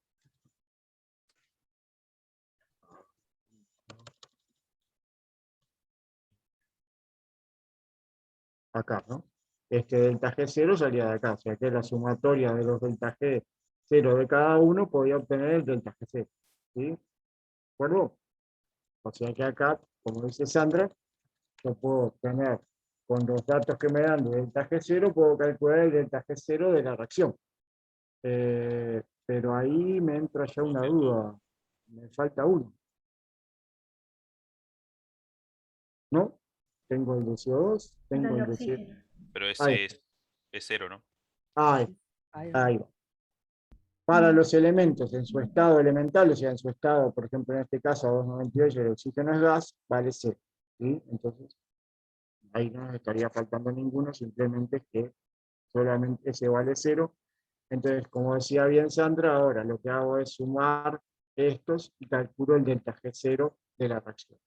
Acá, ¿no? Este delta G0 salía de acá, o sea que la sumatoria de los delta G0 de cada uno podía obtener el delta G0. ¿Sí? ¿De acuerdo? O sea que acá, como dice Sandra, yo puedo obtener, con los datos que me dan de delta G0, puedo calcular el delta G0 de la reacción. Pero ahí me entra ya una duda, me falta uno. ¿No? Tengo el de CO2, Falta tengo el el de CO2. oxígeno. Pero Ahí ese es cero, ¿no? Ahí, Ahí va. ahí va. Para los elementos en su estado elemental, o sea, en su estado, por ejemplo, en este caso a 2,98 el oxígeno es gas, vale 0. ¿Sí? Entonces, ahí no nos estaría faltando ninguno, simplemente es que solamente ese vale 0. Entonces, como decía bien Sandra, ahora lo que hago es sumar estos y calculo el delta G0 de la reacción.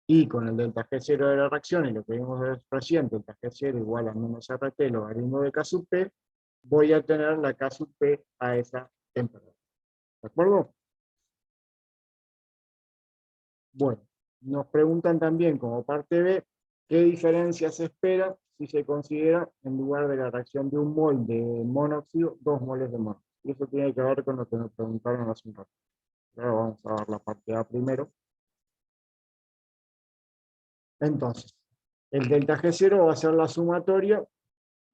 Y con el delta G0 de la reacción y lo que vimos recién, delta G0 igual a menos RT, logaritmo de K sub P, voy a tener la K sub P a esa temperatura. ¿De acuerdo? Bueno, nos preguntan también como parte B, ¿qué diferencia se espera si se considera en lugar de la reacción de 1 mol de monóxido, 2 moles de monóxido? Y eso tiene que ver con lo que nos preguntaron hace un rato. Ahora vamos a ver la parte A primero. Entonces, el delta G0 va a ser la sumatoria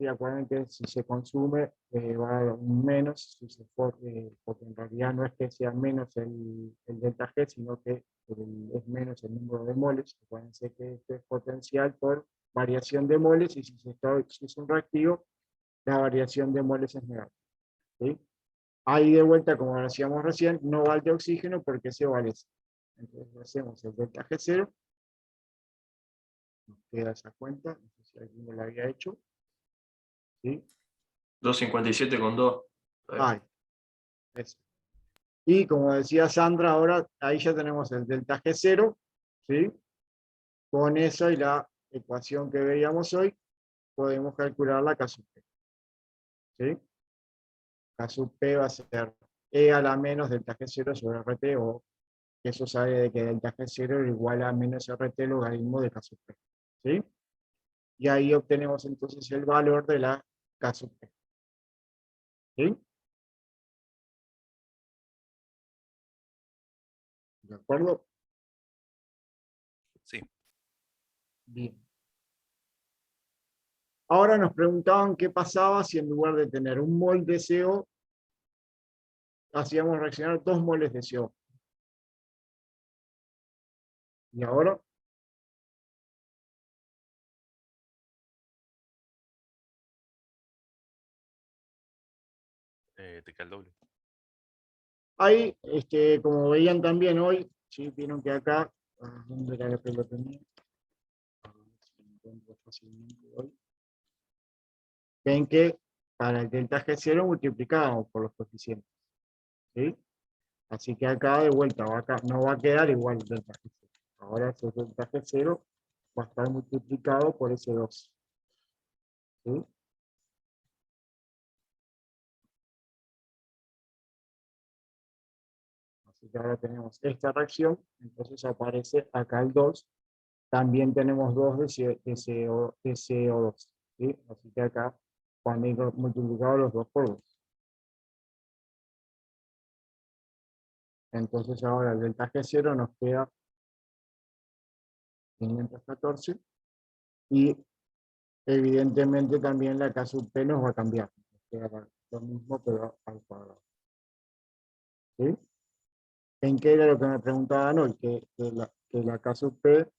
¿sí? Acuérdense que si se consume va a dar un menos, porque en realidad no es que sea menos el delta G, sino que es menos el número de moles. Acuérdense que esto es potencial por variación de moles, y si es un reactivo, la variación de moles es negativa. ¿Sí? Ahí de vuelta, como decíamos recién, no va el de oxígeno porque se vale. Entonces hacemos el delta G0, nos queda esa cuenta, no sé si alguien la había hecho. ¿Sí? 257,2. Ahí, eso. Y como decía Sandra, ahora ahí ya tenemos el delta G0, ¿sí? Con eso y la ecuación que veíamos hoy, podemos calcular la K sub P. ¿Sí? K sub P va a ser E a la menos delta G0 sobre RT, o eso sabe de que delta G0 es igual a menos RT logaritmo de K sub P. ¿Sí? Y ahí obtenemos entonces el valor de la K sub P. ¿Sí? ¿De acuerdo? Sí. Bien. Ahora nos preguntaban qué pasaba si en lugar de tener un mol de CO, hacíamos reaccionar 2 moles de CO. Y ahora, Te queda el doble. ahí, como veían también hoy, ¿sí? Vieron que acá, ¿dónde era que lo tenía? A ver si lo encuentro fácilmente hoy. Ven que para el delta G0 multiplicamos por los coeficientes. ¿Sí? Así que acá de vuelta no va a quedar igual el delta G0. Ahora ese delta G0 va a estar multiplicado por ese 2. ¿Sí? Así que ahora tenemos esta reacción, entonces aparece acá el 2. También tenemos 2 de CO2. ¿Sí? Así que acá van a ir multiplicados los 2 por 2. Entonces ahora el delta G0 nos queda 514, y evidentemente también la K sub P nos va a cambiar. Nos queda lo mismo pero al cuadrado. ¿Sí? ¿En qué era lo que me preguntaban hoy? Que la K sub P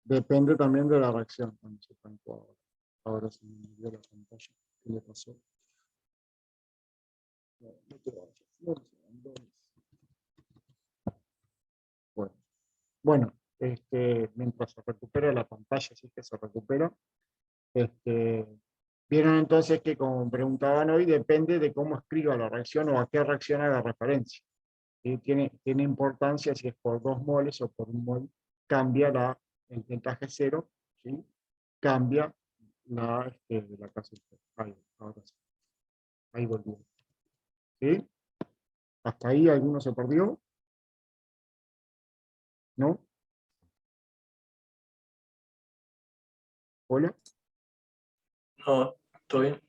depende también de la reacción. Vamos a ver cuánto ahora se me dio la pantalla. ¿Qué le pasó? No te vayas, no te abandones. Bueno, mientras se recupera la pantalla, si es que se recupera, vieron entonces que, como preguntaban hoy, depende de cómo escriba la reacción o a qué reacción haga referencia. ¿Sí? Tiene importancia si es por 2 moles o por 1 mol, cambia el delta G0, ¿sí? Cambia la K sub P. Ahí, ahora sí. Ahí volvió. ¿Sí? ¿Hasta ahí alguno se perdió? ¿No? ¿Hola? No, ¿todo bien?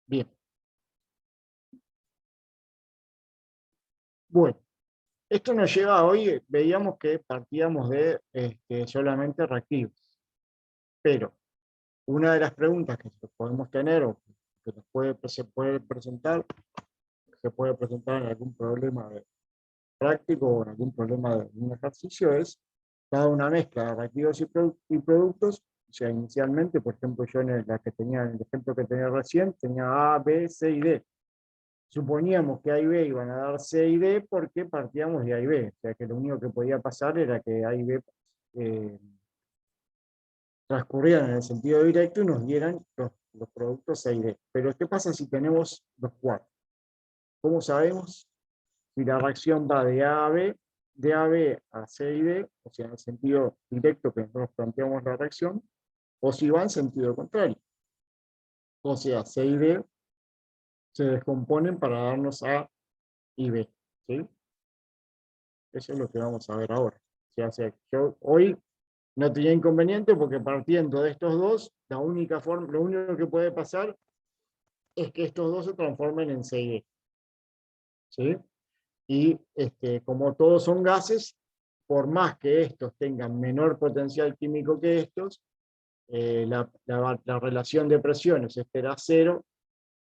Bien. Bueno, esto nos lleva a hoy, veíamos que partíamos de solamente reactivos, pero una de las preguntas que podemos tener o que se puede presentar en algún problema práctico o en algún problema de un ejercicio es, dada una mezcla de reactivos y productos, o sea, inicialmente, por ejemplo, yo en el ejemplo que tenía recién, tenía A, B, C y D. Suponíamos que A y B iban a dar C y D porque partíamos de A y B, o sea que lo único que podía pasar era que A y B transcurrieran en el sentido directo y nos dieran los productos C y D. Pero ¿qué pasa si tenemos los cuatro? ¿Cómo sabemos si la reacción va de A a B, de AB a C y D, o sea, en el sentido directo que nosotros planteamos la reacción, o si va en sentido contrario? O sea, C y D se descomponen para darnos A y B. ¿Sí? Eso es lo que vamos a ver ahora. O sea, yo hoy no tenía inconveniente porque partiendo de estos dos, lo único que puede pasar es que estos dos se transformen en C y D. ¿Sí? Y como todos son gases, por más que estos tengan menor potencial químico que estos, la relación de presiones, este era 0,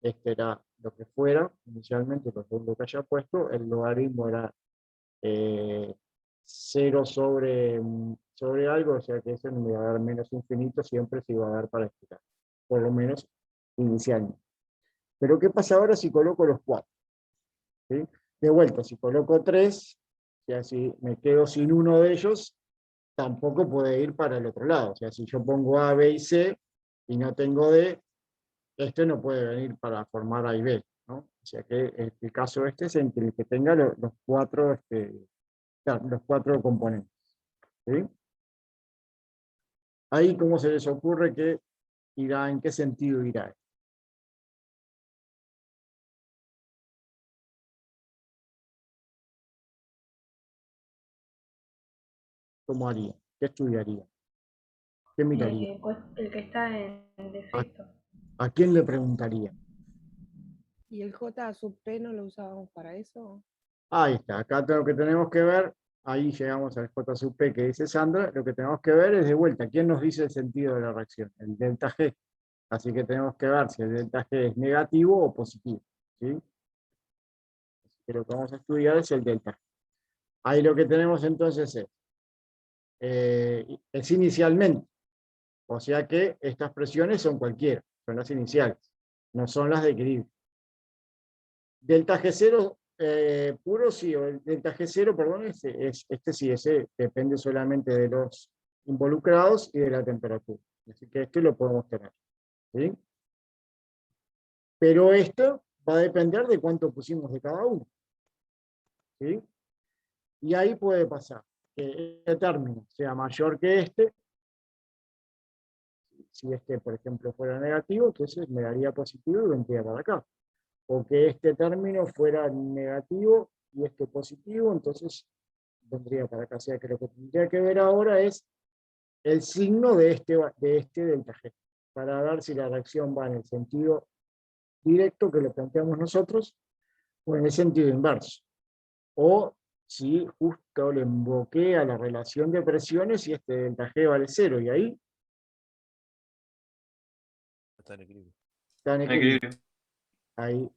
este era lo que fuera, inicialmente lo que haya puesto, el logaritmo era 0 sobre algo, o sea que eso no me va a dar menos infinito, siempre se va a dar para explicar, por lo menos inicialmente. Pero ¿qué pasa ahora si coloco los 4? ¿Sí? De vuelta, si coloco 3, o sea, si me quedo sin uno de ellos, tampoco puede ir para el otro lado. O sea, si yo pongo A, B y C y no tengo D, este no puede venir para formar A y B, ¿no? O sea que el caso este es entre el que tenga los 4, los 4 componentes. ¿Sí? Ahí, ¿cómo se les ocurre que irá? ¿En qué sentido irá? ¿Cómo haría? ¿Qué estudiaría? ¿Qué miraría? El que está en defecto. ¿A quién le preguntaría? ¿Y el J sub P no lo usábamos para eso? Ahí está, acá lo que tenemos que ver, ahí llegamos al J sub P que dice Sandra, lo que tenemos que ver es de vuelta, ¿quién nos dice el sentido de la reacción? El delta G. Así que tenemos que ver si el delta G es negativo o positivo. ¿Sí? Así que lo que vamos a estudiar es el delta G. Ahí lo que tenemos entonces es inicialmente. O sea que estas presiones son cualquiera, son las iniciales, no son las de equilibrio. Delta G0 puro sí, o el delta G0, perdón, este sí, ese depende solamente de los involucrados y de la temperatura. Así que esto lo podemos tener. ¿Sí? Pero esto va a depender de cuánto pusimos de cada uno. ¿Sí? Y ahí puede pasar que este término sea mayor que este. Si este, por ejemplo, fuera negativo, entonces me daría positivo y vendría para acá. O que este término fuera negativo y este positivo, entonces vendría para acá. O sea que lo que tendría que ver ahora es el signo de este delta G, para ver si la reacción va en el sentido directo que lo planteamos nosotros, o en el sentido inverso. O si justo le invoqué a la relación de presiones y este delta G vale 0, y ahí Está en equilibrio. está en En equilibrio. equilibrio.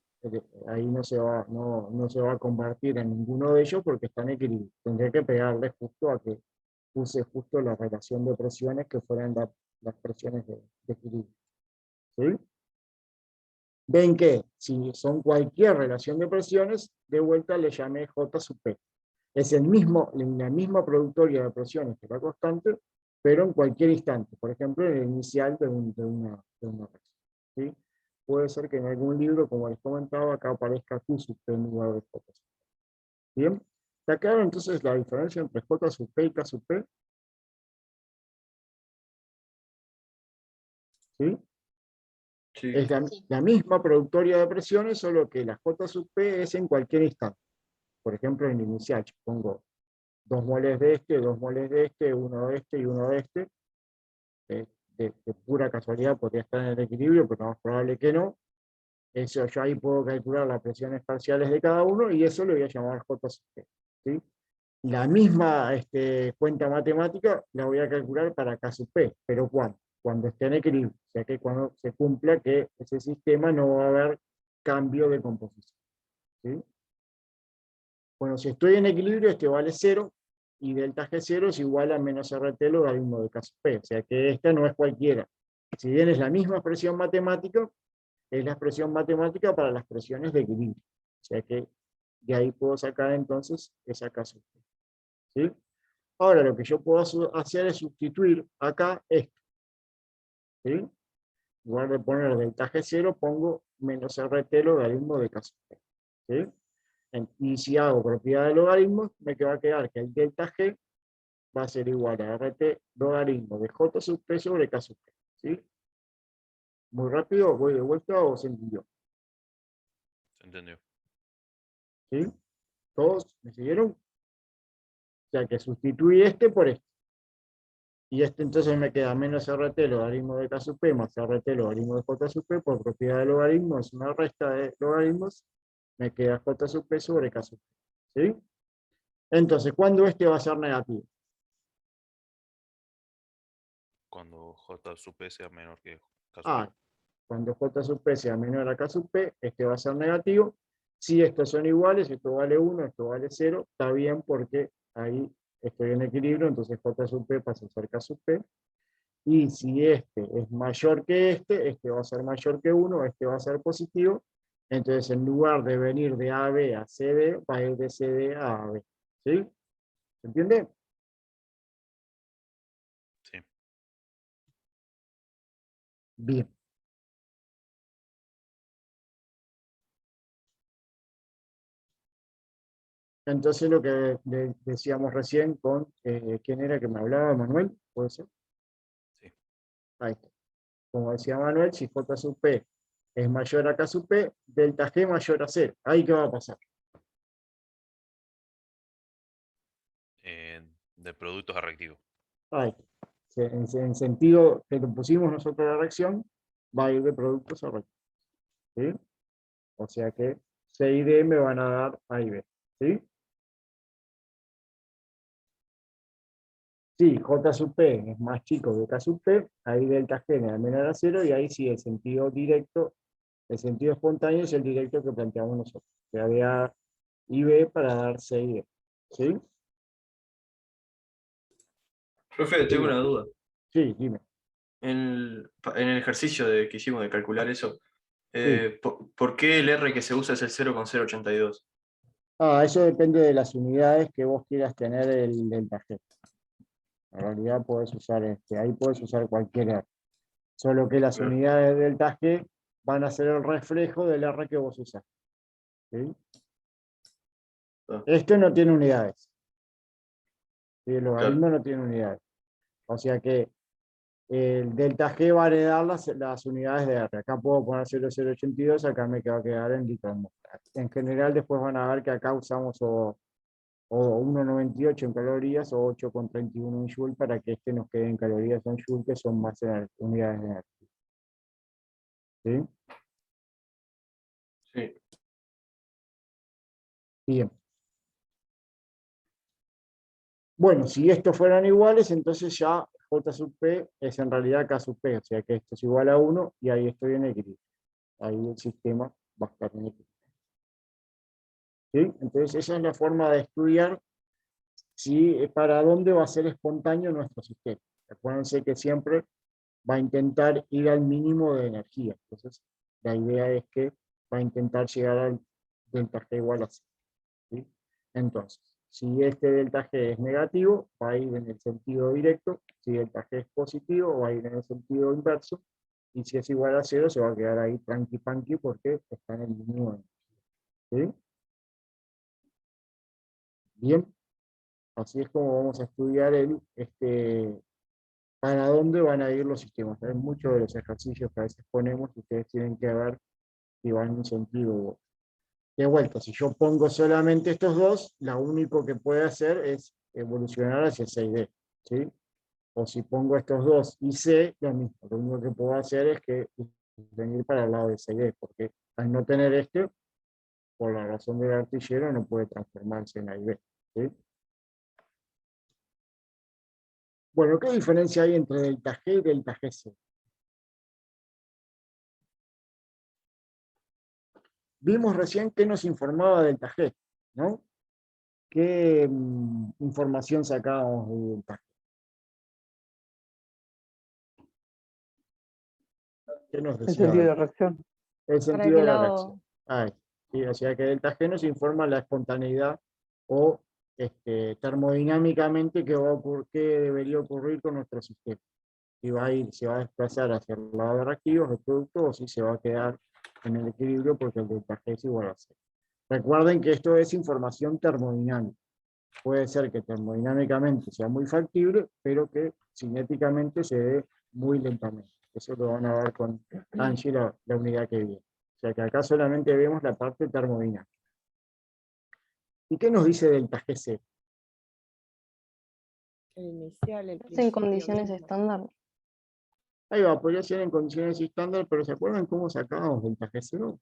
Ahí no se va a convertir en ninguno de ellos porque está en equilibrio. Tendría que pegarle justo a que puse justo la relación de presiones que fueran las presiones de equilibrio. ¿Sí? Ven que si son cualquier relación de presiones, de vuelta le llamé J sub P. Es la misma productoria de presiones que la constante, pero en cualquier instante. Por ejemplo, en el inicial de una reacción. ¿Sí? Puede ser que en algún libro, como les comentaba, acá aparezca Q sub P en lugar de J sub P. ¿Bien? ¿Está claro entonces la diferencia entre J sub P y K sub P? ¿Sí? Sí. Es la misma productoria de presiones, solo que la J sub P es en cualquier instante. Por ejemplo, en el inicial, yo pongo 2 moles de este, 2 moles de este, 1 de este y 1 de este. De pura casualidad podría estar en el equilibrio, pero más probable que no. Eso yo ahí puedo calcular las presiones parciales de cada uno y eso lo voy a llamar J sub P. ¿Sí? La misma cuenta matemática la voy a calcular para K sub P, pero ¿cuándo? Cuando esté en equilibrio, o sea que cuando se cumpla que ese sistema no va a haber cambio de composición. ¿Sí? Bueno, si estoy en equilibrio, este vale 0, y delta G0 es igual a menos RT logaritmo de K sub P, o sea que esta no es cualquiera. Si bien es la misma expresión matemática, es la expresión matemática para las presiones de equilibrio. O sea que de ahí puedo sacar entonces esa K sub P. ¿Sí? Ahora lo que yo puedo hacer es sustituir acá esto. ¿Sí? En lugar de poner delta G0, pongo menos RT logaritmo de K sub P. ¿Sí? Y si hago propiedad de logaritmos, me va a quedar que el delta G va a ser igual a RT logaritmo de J sub P sobre K sub P. ¿Sí? Muy rápido, voy de vuelta o se entendió. Se entendió. ¿Sí? ¿Todos me siguieron? O sea que sustituí este por este. Y este entonces me queda menos RT logaritmo de K sub P más RT logaritmo de J sub P por propiedad de logaritmo, es una resta de logaritmos, me queda J sub P sobre K sub P. ¿Sí? Entonces, ¿cuándo este va a ser negativo? Cuando J sub P sea menor que K sub Ah, P. cuando J sub P sea menor a K sub P, este va a ser negativo. Si estos son iguales, esto vale 1, esto vale 0, está bien porque ahí estoy en equilibrio, entonces J sub P pasa a ser K sub P. Y si este es mayor que este va a ser mayor que 1, este va a ser positivo. Entonces, en lugar de venir de AB a CD, va a ir de CD a AB. ¿Sí? ¿Se entiende? Sí. Bien. Entonces, lo que decíamos recién con, ¿quién era que me hablaba? ¿Manuel? ¿Puede ser? Sí. Ahí está. Como decía Manuel, si J sub P es mayor a K sub P, delta G mayor a 0. ¿Ahí qué va a pasar? De productos a reactivos. Ahí está. En sentido que le pusimos nosotros la reacción, va a ir de productos a reactivos. ¿Sí? O sea que C y D me van a dar A y B. ¿Sí? Si J sub P es más chico que K sub P, ahí delta G me da menor a 0 y ahí sí el sentido directo, el sentido espontáneo es el directo que planteamos nosotros. O sea, de A y B para dar C y D. ¿Sí? Profe, tengo una duda. Sí, dime. En el ejercicio que hicimos de calcular eso, Sí. ¿por qué el R que se usa es el 0,082? Ah, eso depende de las unidades que vos quieras tener el delta G. En realidad puedes usar ahí puedes usar cualquier R. Solo que las Claro. unidades del delta G van a ser el reflejo del R que vos usás. ¿Sí? Ah, Esto no tiene unidades. ¿Sí? El claro. logaritmo no tiene unidades. O sea que el delta G va a heredar las unidades de R. Acá puedo poner 0,082, acá me va a quedar en litros. En general después van a ver que acá usamos o 1,98 en calorías o 8,31 en joule para que este nos quede en calorías en joule, que son más unidades de energía. ¿Sí? Sí. Bien. Bueno, si estos fueran iguales, entonces ya J sub P es en realidad K sub P, o sea que esto es igual a 1 y ahí estoy en equilibrio. Ahí el sistema va a estar en equilibrio. ¿Sí? Entonces esa es la forma de estudiar para dónde va a ser espontáneo nuestro sistema. Acuérdense que siempre va a intentar ir al mínimo de energía. Entonces la idea es que va a intentar llegar al delta G igual a 0. ¿Sí? Entonces, si este delta G es negativo, va a ir en el sentido directo. Si delta G es positivo, va a ir en el sentido inverso. Y si es igual a 0, se va a quedar ahí tranqui panqui porque está en el mínimo de energía. ¿Sí? Bien. Así es como vamos a estudiar para dónde van a ir los sistemas. Hay muchos de los ejercicios que a veces ponemos y ustedes tienen que ver si van en un sentido u otro. De vuelta, si yo pongo solamente estos dos, lo único que puede hacer es evolucionar hacia 6D. ¿Sí? O si pongo estos dos y C, lo mismo. Lo único que puedo hacer es que venir para el lado de 6D, porque al no tener este, por la razón del artillero, no puede transformarse en A y B. ¿Sí? Bueno, ¿qué diferencia hay entre delta G y delta GC? Vimos recién que nos informaba delta G, ¿no? ¿Qué información sacábamos de delta G? ¿Qué nos El decía sentido de reacción. el ¿Para sentido qué de la reacción? lado? Ahí, sí, o sea que delta G nos informa la espontaneidad o termodinámicamente qué debería ocurrir con nuestro sistema. Si va a ir, se va a desplazar hacia el lado de reactivos, de producto, o si se va a quedar en el equilibrio porque el delta G es igual a 0. Recuerden que esto es información termodinámica. Puede ser que termodinámicamente sea muy factible, pero que cinéticamente se dé muy lentamente. Eso lo van a ver con Angie la unidad que viene. O sea que acá solamente vemos la parte termodinámica. ¿Y qué nos dice delta GC? El inicial, el En principio condiciones mismo. estándar. Ahí va, podría ser en condiciones estándar, pero ¿se acuerdan cómo sacábamos delta G0?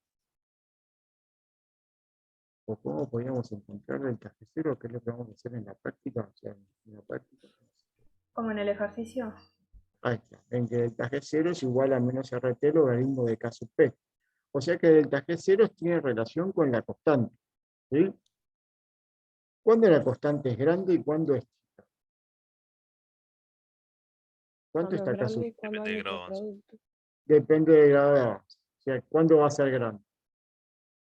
¿O cómo podíamos encontrar delta G0? ¿Qué es lo que vamos a hacer en la práctica? O sea, en la práctica. Como en el ejercicio. Ahí está. Ven que delta G0 es igual a menos RT logaritmo de K sub P. O sea que delta G0 tiene relación con la constante. ¿Sí? ¿Cuándo la constante es grande y cuándo es chica? ¿Cuánto Cuando es está K sub grande, P? cuando Depende hay del grado muchos de avance. productos. Depende del grado de avance. O sea, ¿cuándo va a ser grande?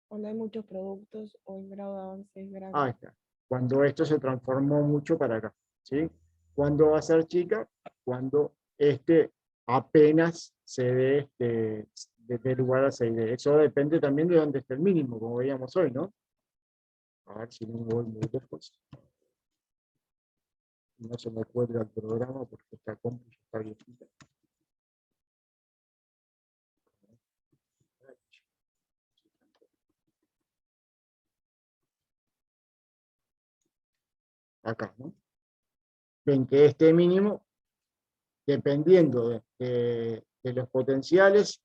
Cuando hay muchos productos o el grado de avance es grande. Ahí está. Cuando esto se transformó mucho para acá. ¿Sí? ¿Cuándo va a ser chica? Cuando este apenas se dé de lugar a 6D. Eso depende también de dónde esté el mínimo, como veíamos hoy, ¿no? A ver si no me voy muy lejos. No se me cuelga el programa porque esta compu ya está viejita. Acá, ¿no? Ven que este mínimo, dependiendo de los potenciales,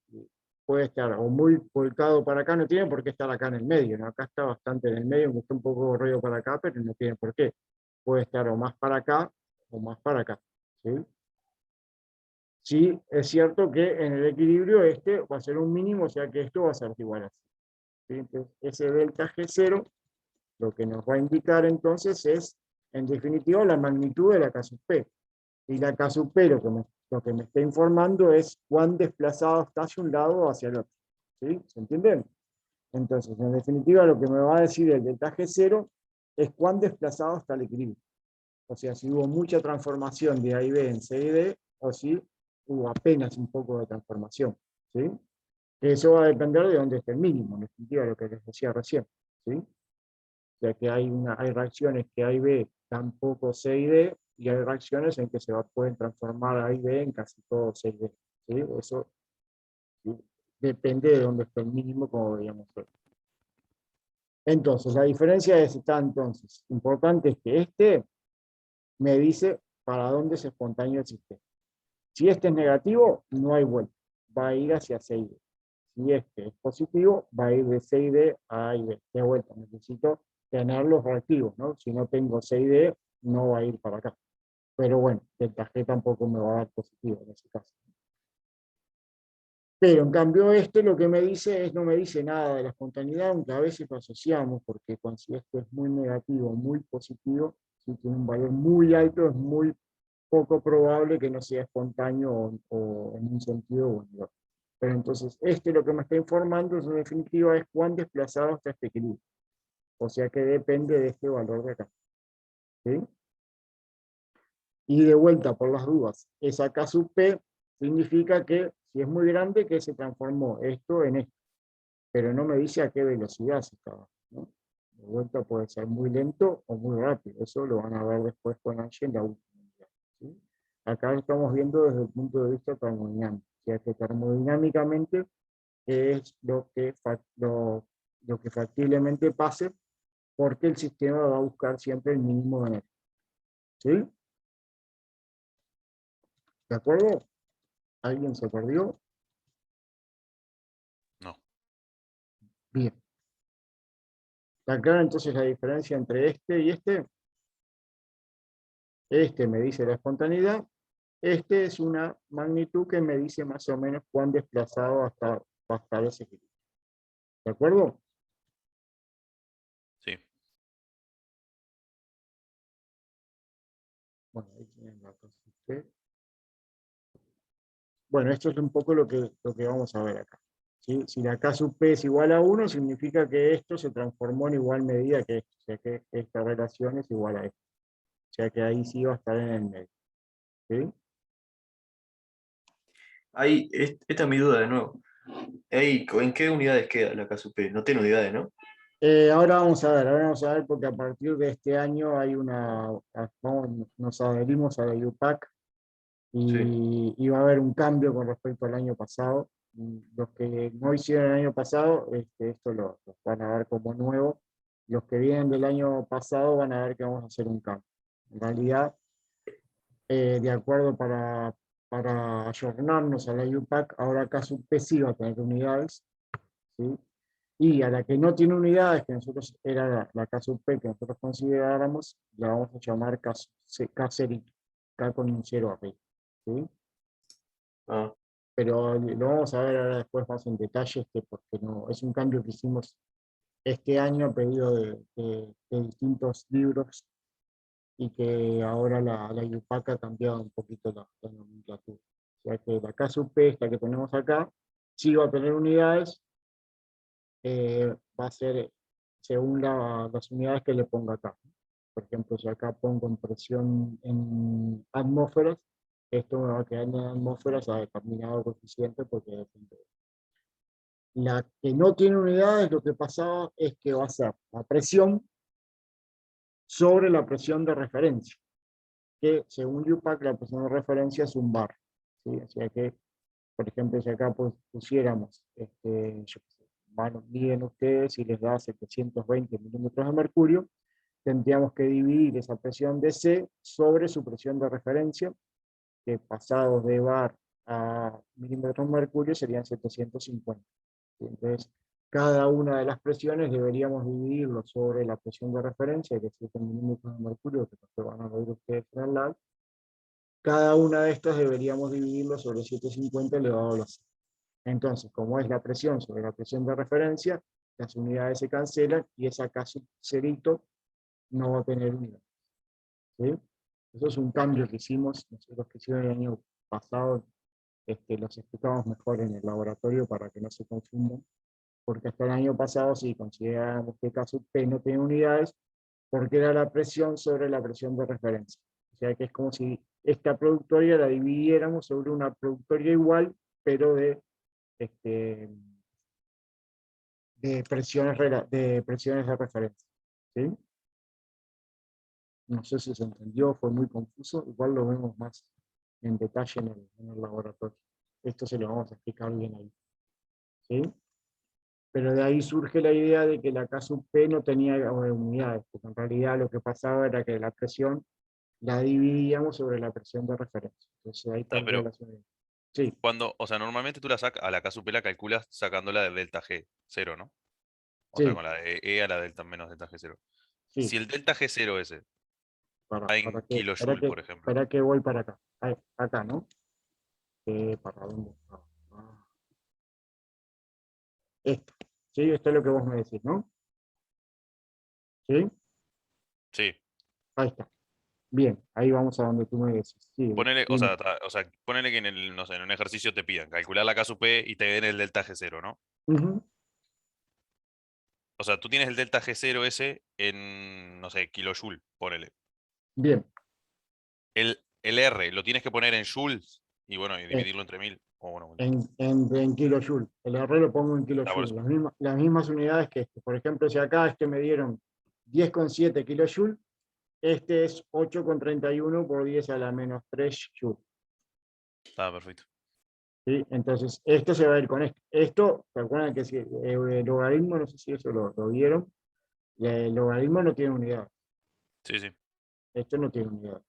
puede estar o muy volcado para acá, no tiene por qué estar acá en el medio, ¿no? Acá está bastante en el medio, me está un poco corrido para acá, pero no tiene por qué. Puede estar o más para acá o más para acá. ¿Sí? Sí, es cierto que en el equilibrio este va a ser un mínimo, o sea que esto va a ser igual a así. ¿Sí? Entonces, ese delta G0 lo que nos va a indicar entonces es, en definitiva, la magnitud de la K sub P. Y la K sub P lo que me está informando es cuán desplazado está hacia un lado o hacia el otro. ¿Sí? ¿Se entiende? Entonces, en definitiva, lo que me va a decir el delta G0 es cuán desplazado está el equilibrio. O sea, si hubo mucha transformación de A y B en C y D, o si hubo apenas un poco de transformación. ¿Sí? Eso va a depender de dónde esté el mínimo, en definitiva, lo que les decía recién. ¿Sí? O sea que hay reacciones que A y B dan poco C y D, y hay reacciones en que pueden transformar A y B en casi todo C y D. ¿Sí? Eso, ¿sí? Depende de dónde esté el mínimo, como veíamos hoy. Entonces, la diferencia está entonces, importante es que este me dice para dónde es espontáneo el sistema. Si este es negativo, no hay vuelta, va a ir hacia C y D. Si este es positivo, va a ir de C y D a A y B. De vuelta, necesito tener los reactivos, ¿no? Si no tengo C y D, no va a ir para acá. Pero bueno, delta G tampoco me va a dar positivo en ese caso. Pero en cambio este lo que me dice es, no me dice nada de la espontaneidad, aunque a veces lo asociamos, porque si esto es muy negativo, muy positivo, si tiene un valor muy alto, es muy poco probable que no sea espontáneo o en un sentido o en el otro. Pero entonces, lo que me está informando, en definitiva, es cuán desplazado está este equilibrio. O sea que depende de este valor de acá. ¿Sí? Y de vuelta, por las dudas, esa K sub P significa que si es muy grande, que se transformó esto en esto. Pero no me dice a qué velocidad se estaba, ¿no? De vuelta puede ser muy lento o muy rápido. Eso lo van a ver después con Angie en la última unidad, ¿sí? Acá estamos viendo desde el punto de vista termodinámico. O sea que termodinámicamente es lo que factiblemente pase, porque el sistema va a buscar siempre el mínimo de energía. ¿Sí? ¿De acuerdo? ¿Alguien se perdió? No. Bien. ¿Está clara entonces la diferencia entre este y este? Este me dice la espontaneidad. Este es una magnitud que me dice más o menos cuán desplazado va a estar ese equilibrio. ¿De acuerdo? Sí. Bueno, ahí tienen la cosa. Bueno, esto es un poco lo que vamos a ver acá. ¿Sí? Si la K sub P es igual a 1, significa que esto se transformó en igual medida que esto. O sea que esta relación es igual a esto. O sea que ahí sí va a estar en el medio. ¿Sí? Esta es mi duda de nuevo. ¿En qué unidades queda la KSUP? No tiene unidades, ¿no? Ahora vamos a ver porque a partir de este año nos adherimos a la UPAC Sí. y va a haber un cambio con respecto al año pasado. Los que no hicieron el año pasado, esto lo van a ver como nuevo. Los que vienen del año pasado van a ver que vamos a hacer un cambio. En realidad, de acuerdo para ayornarnos a la UPAC, ahora acá P sí va a tener unidades, ¿sí? Y a la que no tiene unidades, que nosotros era la K sub P que nosotros consideráramos, la vamos a llamar K cerito, K con un cero arriba. ¿Sí? Ah, pero lo vamos a ver ahora después más en detalle, porque no, es un cambio que hicimos este año a pedido de distintos libros y que ahora la IUPAC ha cambiado un poquito la nomenclatura. O sea que la KSUP, esta que tenemos acá, sí va a tener unidades, va a ser según las unidades que le ponga acá. Por ejemplo, si acá pongo en presión en atmósferas, esto me va a quedar en atmósferas a determinado coeficiente porque depende. La que no tiene unidades, lo que pasaba es que va a ser la presión sobre la presión de referencia, que según IUPAC la presión de referencia es un bar. ¿Sí? O sea que, por ejemplo, si acá pusiéramos, yo qué sé, miden ustedes y les da 720 milímetros de mercurio, tendríamos que dividir esa presión de C sobre su presión de referencia, que pasados de bar a milímetros de mercurio serían 750. Entonces, cada una de las presiones deberíamos dividirlo sobre la presión de referencia, que es 7 milímetros de mercurio, que después van a ver ustedes en el lab. Cada una de estas deberíamos dividirlo sobre 750 elevado a la C. Entonces, como es la presión sobre la presión de referencia, las unidades se cancelan y esa K sub cerito no va a tener unidad. ¿Sí? Eso es un cambio que hicimos, nosotros que hicimos el año pasado, los explicamos mejor en el laboratorio para que no se confundan, porque hasta el año pasado sí considerábamos que K sub P no tenía unidades, porque era la presión sobre la presión de referencia. O sea que es como si esta productoria la dividiéramos sobre una productoria igual, pero de presiones de referencia. ¿Sí? No sé si se entendió, fue muy confuso, igual lo vemos más en detalle en el laboratorio. Esto se lo vamos a explicar bien ahí. ¿Sí? Pero de ahí surge la idea de que la K sub P no tenía unidades, porque en realidad lo que pasaba era que la presión la dividíamos sobre la presión de referencia. Entonces ahí pondría Pero las unidades. Sí, cuando, o sea, normalmente tú la sacas, a la KSUP la calculas sacándola del delta G cero, ¿no? O sea, sí, con la de E a la delta menos delta G cero. sí. Si el delta G cero ese, Para, en kilojoule, por ejemplo. para que voy para acá. Ahí, acá, ¿no? ¿Para dónde está? Ah, esto. Sí, esto es lo que vos me decís, ¿no? Sí, Sí. ahí está. Bien, ahí vamos a donde tú me decís. Sí, Ponele, o dime. sea, o sea, ponele que en el, no sé, en un ejercicio te pidan calcular la KSUP y te den el delta G cero, ¿no? Ujú, O sea, tú tienes el delta G cero ese en, no sé, kilojoule, ponele. bien. El R lo tienes que poner en joules y bueno, y Eh, dividirlo entre 1000. O bueno, en kilojoule. El error lo pongo en está por kilojoule. eso. Las mismas unidades que este. Por ejemplo, si acá me dieron 10,7 kilojoule, este es 8,31 por 10 a la menos 3 joule. Está perfecto. ¿Sí? Entonces, esto se va a ir con esto. Esto, ¿se acuerdan que si, el logaritmo, no sé si eso lo vieron? El logaritmo no tiene unidad. Sí, sí. Esto no tiene unidad.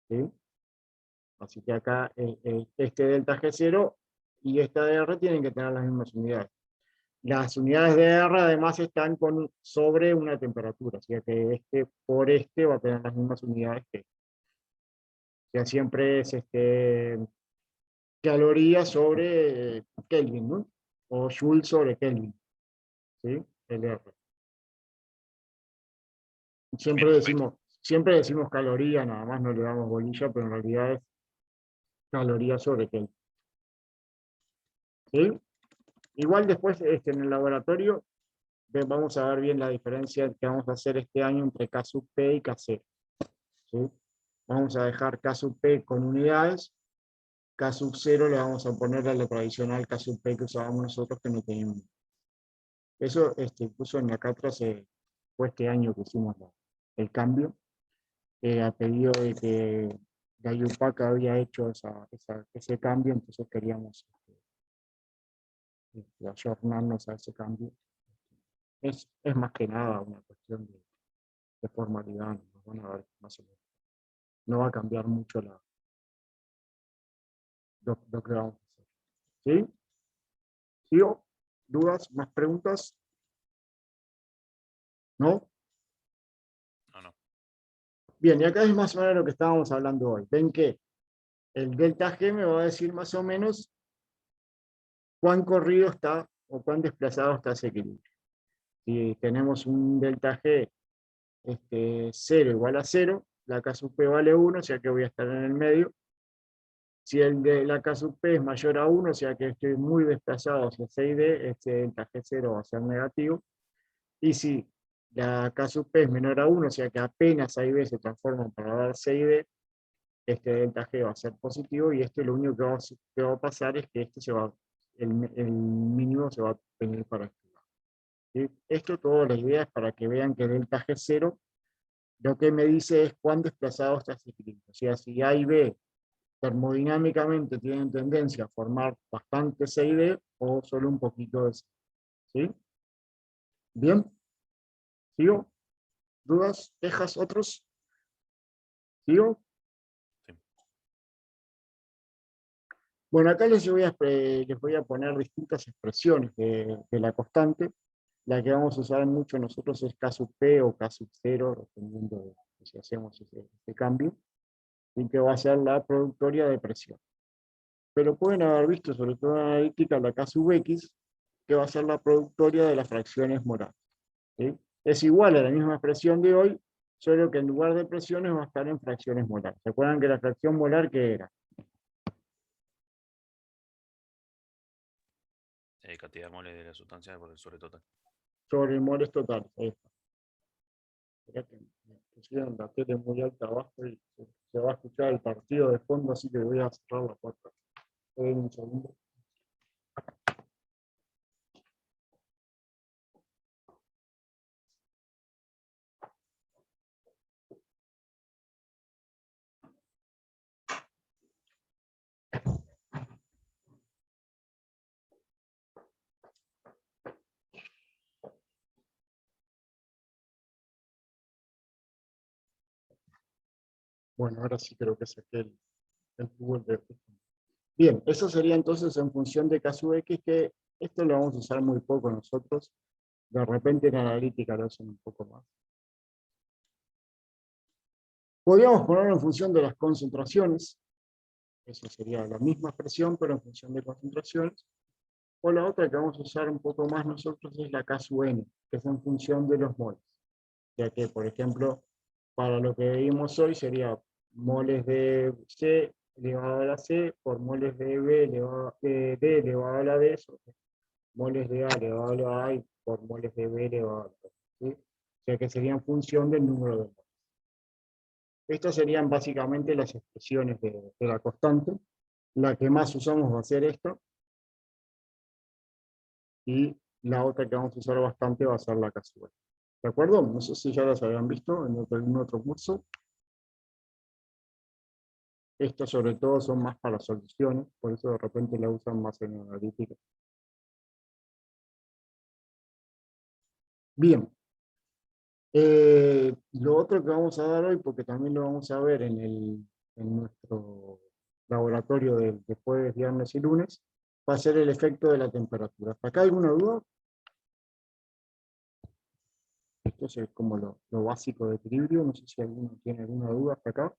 ¿Sí? Así que acá este delta G0 y esta DR tienen que tener las mismas unidades. Las unidades de R además están sobre una temperatura, así que por va a tener las mismas unidades que siempre es calorías sobre Kelvin, ¿no? O Joule sobre Kelvin, ¿sí? El R. Bien, perfecto. Siempre decimos caloría, nada más no le damos bolilla, pero en realidad es caloría sobre Kelvin, ¿sí? Igual después en el laboratorio vamos a ver bien la diferencia que vamos a hacer este año entre K sub P y K0. ¿Sí? Vamos a dejar K sub P con unidades, K sub 0 le vamos a poner a la tradicional K sub P que usábamos nosotros que no teníamos. Eso incluso en la cátedra fue este año que hicimos el cambio, a pedido de que la IUPAC había hecho ese cambio, entonces queríamos ayornarnos a ese cambio. Es más que nada una cuestión de formalidad, nos van a ver más o menos. No va a cambiar mucho lo que vamos a hacer. ¿Sí? ¿Sigo? ¿Dudas? ¿Más preguntas? ¿No? No, no. Bien, y acá es más o menos lo que estábamos hablando hoy. Ven que el delta G me va a decir más o menos cuán corrido está o cuán desplazado está ese equilibrio. Si tenemos un delta G 0 igual a 0, la K sub P vale 1, o sea que voy a estar en el medio. Si el de la K sub P es mayor a 1, o sea que estoy muy desplazado hacia C y D, este delta G0 va a ser negativo. Y si la K sub P es menor a 1, o sea que apenas A y B se transforman para dar C y D, este delta G va a ser positivo, y lo único que va a pasar es que el mínimo se va a venir para este lado. ¿Sí? Esto, toda la idea es para que vean que delta G0 lo que me dice es cuán desplazado está ese equilibrio. O sea, si A y B termodinámicamente tienen tendencia a formar bastante C y D o solo un poquito de C. ¿Sí? ¿Bien? ¿Sigo? ¿Dudas? ¿Quejas? ¿Otros? ¿Sigo? Sí. Bueno, acá les voy a poner distintas expresiones de la constante. La que vamos a usar mucho nosotros es K sub P o K sub 0, dependiendo de si hacemos ese cambio, y que va a ser la productoria de presión. Pero pueden haber visto, sobre todo en analítica, la K sub X, que va a ser la productoria de las fracciones molares. ¿Sí? Es igual a la misma expresión de hoy, solo que en lugar de presiones va a estar en fracciones molares. ¿Se acuerdan que la fracción molar qué era? Cantidad de moles de la sustancia por el sobre total. Sobre el moles total. Ahí está. Mirá que me pusieron la tele muy alta abajo y se va a escuchar el partido de fondo, así que voy a cerrar la puerta. Un segundo. Bueno, ahora sí creo que saqué el Google de... Bien, eso sería entonces en función de K sub X, que esto lo vamos a usar muy poco nosotros. De repente en analítica lo hacen un poco más. Podríamos ponerlo en función de las concentraciones. Eso sería la misma expresión, pero en función de concentraciones. O la otra que vamos a usar un poco más nosotros es la K sub N, que es en función de los moles. Ya que, por ejemplo, para lo que vimos hoy sería moles de C elevado a la C por moles de D elevado a la D, sobre moles de A elevado a la A y por moles de B elevado a la B. ¿Sí? O sea que sería en función del número de moles. Estas serían básicamente las expresiones de la constante. La que más usamos va a ser esta. Y la otra que vamos a usar bastante va a ser la K sub N. ¿De acuerdo? No sé si ya las habían visto en algún otro curso. Estas sobre todo son más para soluciones, por eso de repente la usan más en analítica. Bien. Lo otro que vamos a dar hoy, porque también lo vamos a ver en nuestro laboratorio de jueves, viernes y lunes, va a ser el efecto de la temperatura. ¿Hasta acá alguna duda? Esto es como lo básico de equilibrio. No sé si alguno tiene alguna duda hasta acá.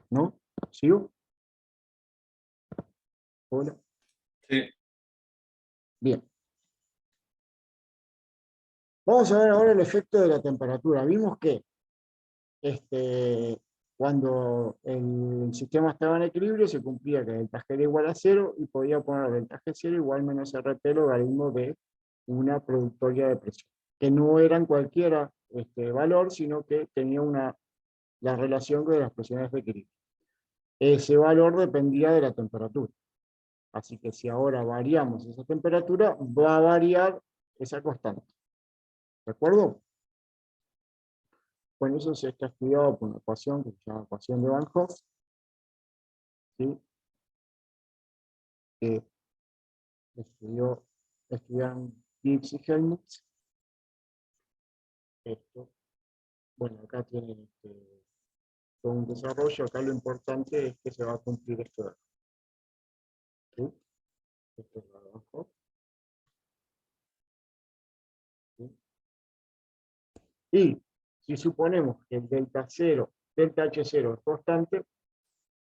¿No? ¿Sigo? Hola. Sí. Bien. Vamos a ver ahora el efecto de la temperatura. Vimos que cuando el sistema estaba en equilibrio se cumplía que delta G era igual a 0 y podía poner delta G0 igual menos RT logaritmo de una productoria de presión, que no eran cualquiera valor, sino que tenía la relación de las presiones de equilibrio. Ese valor dependía de la temperatura. Así que si ahora variamos esa temperatura, va a variar esa constante. ¿De acuerdo? Bueno, eso se está estudiado por una ecuación que se llama ecuación de Van Hoff, ¿sí? Que estudiaron Gibbs y Helmholtz. Esto, bueno, acá tienen todo un desarrollo. Acá lo importante es que se va a cumplir esto de acá. ¿Sí? Esto es la de Van Hoff. ¿Sí? Y si suponemos que el delta H0 es constante,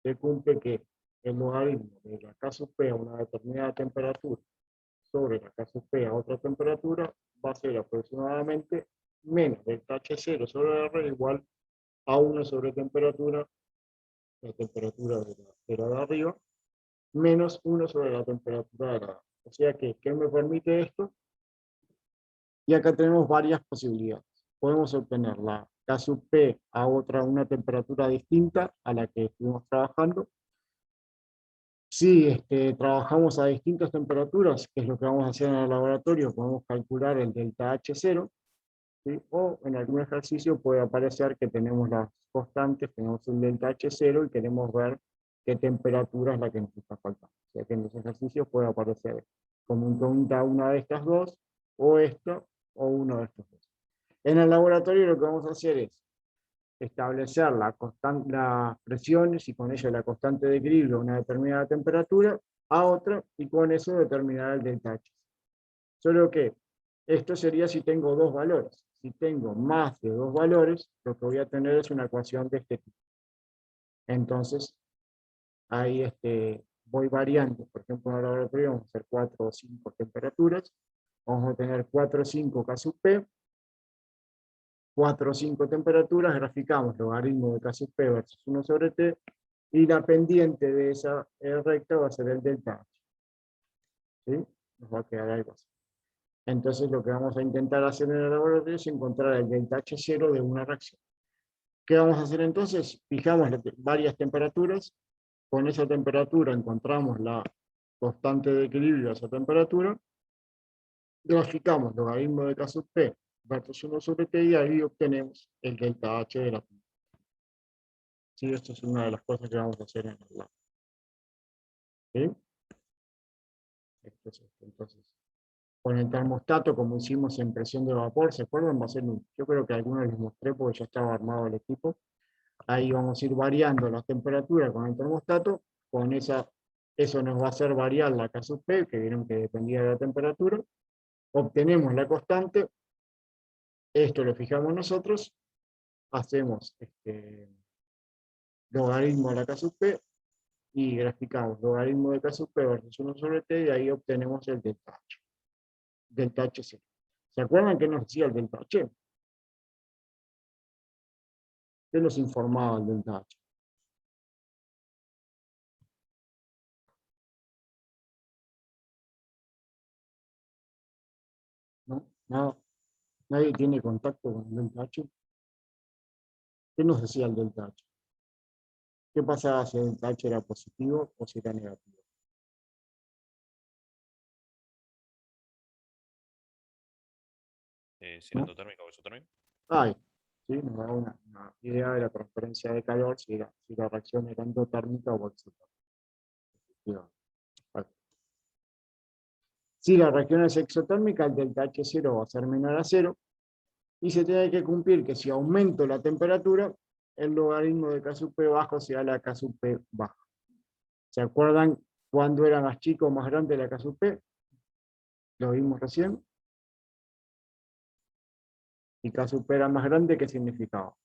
se cumple que el logaritmo de la K sub P a una determinada temperatura sobre la K sub P a otra temperatura va a ser aproximadamente menos delta H0 sobre R igual a 1 sobre temperatura, la temperatura de la de arriba, menos 1 sobre la temperatura de la de abajo. O sea que, ¿qué me permite esto? Y acá tenemos varias posibilidades. Podemos obtener la K sub P a una temperatura distinta a la que estuvimos trabajando. Si trabajamos a distintas temperaturas, que es lo que vamos a hacer en el laboratorio, podemos calcular el delta H0, ¿sí? O en algún ejercicio puede aparecer que tenemos las constantes, tenemos el delta H0 y queremos ver qué temperatura es la que nos está faltando. O sea que en los ejercicios puede aparecer como una de estas dos, o esta, o uno de estos dos. En el laboratorio lo que vamos a hacer es establecer las presiones y con ello la constante de equilibrio a una determinada temperatura a otra y con eso determinar el delta H. Solo que esto sería si tengo dos valores. Si tengo más de dos valores, lo que voy a tener es una ecuación de este tipo. Entonces, ahí voy variando. Por ejemplo, en el laboratorio vamos a hacer 4 o 5 temperaturas. Vamos a tener 4 o 5 K sub P. 4 o 5 temperaturas, graficamos logaritmo de K sub P versus 1 sobre T, y la pendiente de esa recta va a ser el delta H. ¿Sí? Nos va a quedar algo así. Entonces lo que vamos a intentar hacer en el laboratorio es encontrar el delta H0 de una reacción. ¿Qué vamos a hacer entonces? Fijamos varias temperaturas, con esa temperatura encontramos la constante de equilibrio a esa temperatura, graficamos logaritmo de K sub P versus 1 sobre T y ahí obtenemos el delta H de la temperatura. Sí, esto es una de las cosas que vamos a hacer en el lab. ¿Sí? Esto es esto. Entonces, con el termostato, como hicimos en presión de vapor, ¿se acuerdan? Va a ser yo creo que a algunos les mostré porque ya estaba armado el equipo. Ahí vamos a ir variando la temperatura con el termostato. Con eso nos va a hacer variar la K sub P, que vieron que dependía de la temperatura. Obtenemos la constante. Esto lo fijamos nosotros. Hacemos logaritmo de la K sub P y graficamos logaritmo de K sub P versus 1 sobre T y ahí obtenemos el delta H. Delta H0. ¿Se acuerdan qué nos decía el delta H? ¿Qué nos informaba el delta H? ¿No? Nadie tiene contacto con el delta H. ¿Qué nos decía el delta H? ¿Qué pasaba si el delta H era positivo o si era negativo? Si era endotérmica o exotérmica. Ahí, ¿sí? Nos da una idea de la transferencia de calor, si la reacción era endotérmica o exotérmica. Vale. Si la reacción es exotérmica, el delta H0 va a ser menor a 0, y se tiene que cumplir que si aumento la temperatura, el logaritmo de K sub P bajo sea la K sub P baja. ¿Se acuerdan cuando era más chico o más grande la K sub P? Lo vimos recién. Y K sub P era más grande, ¿qué significaba?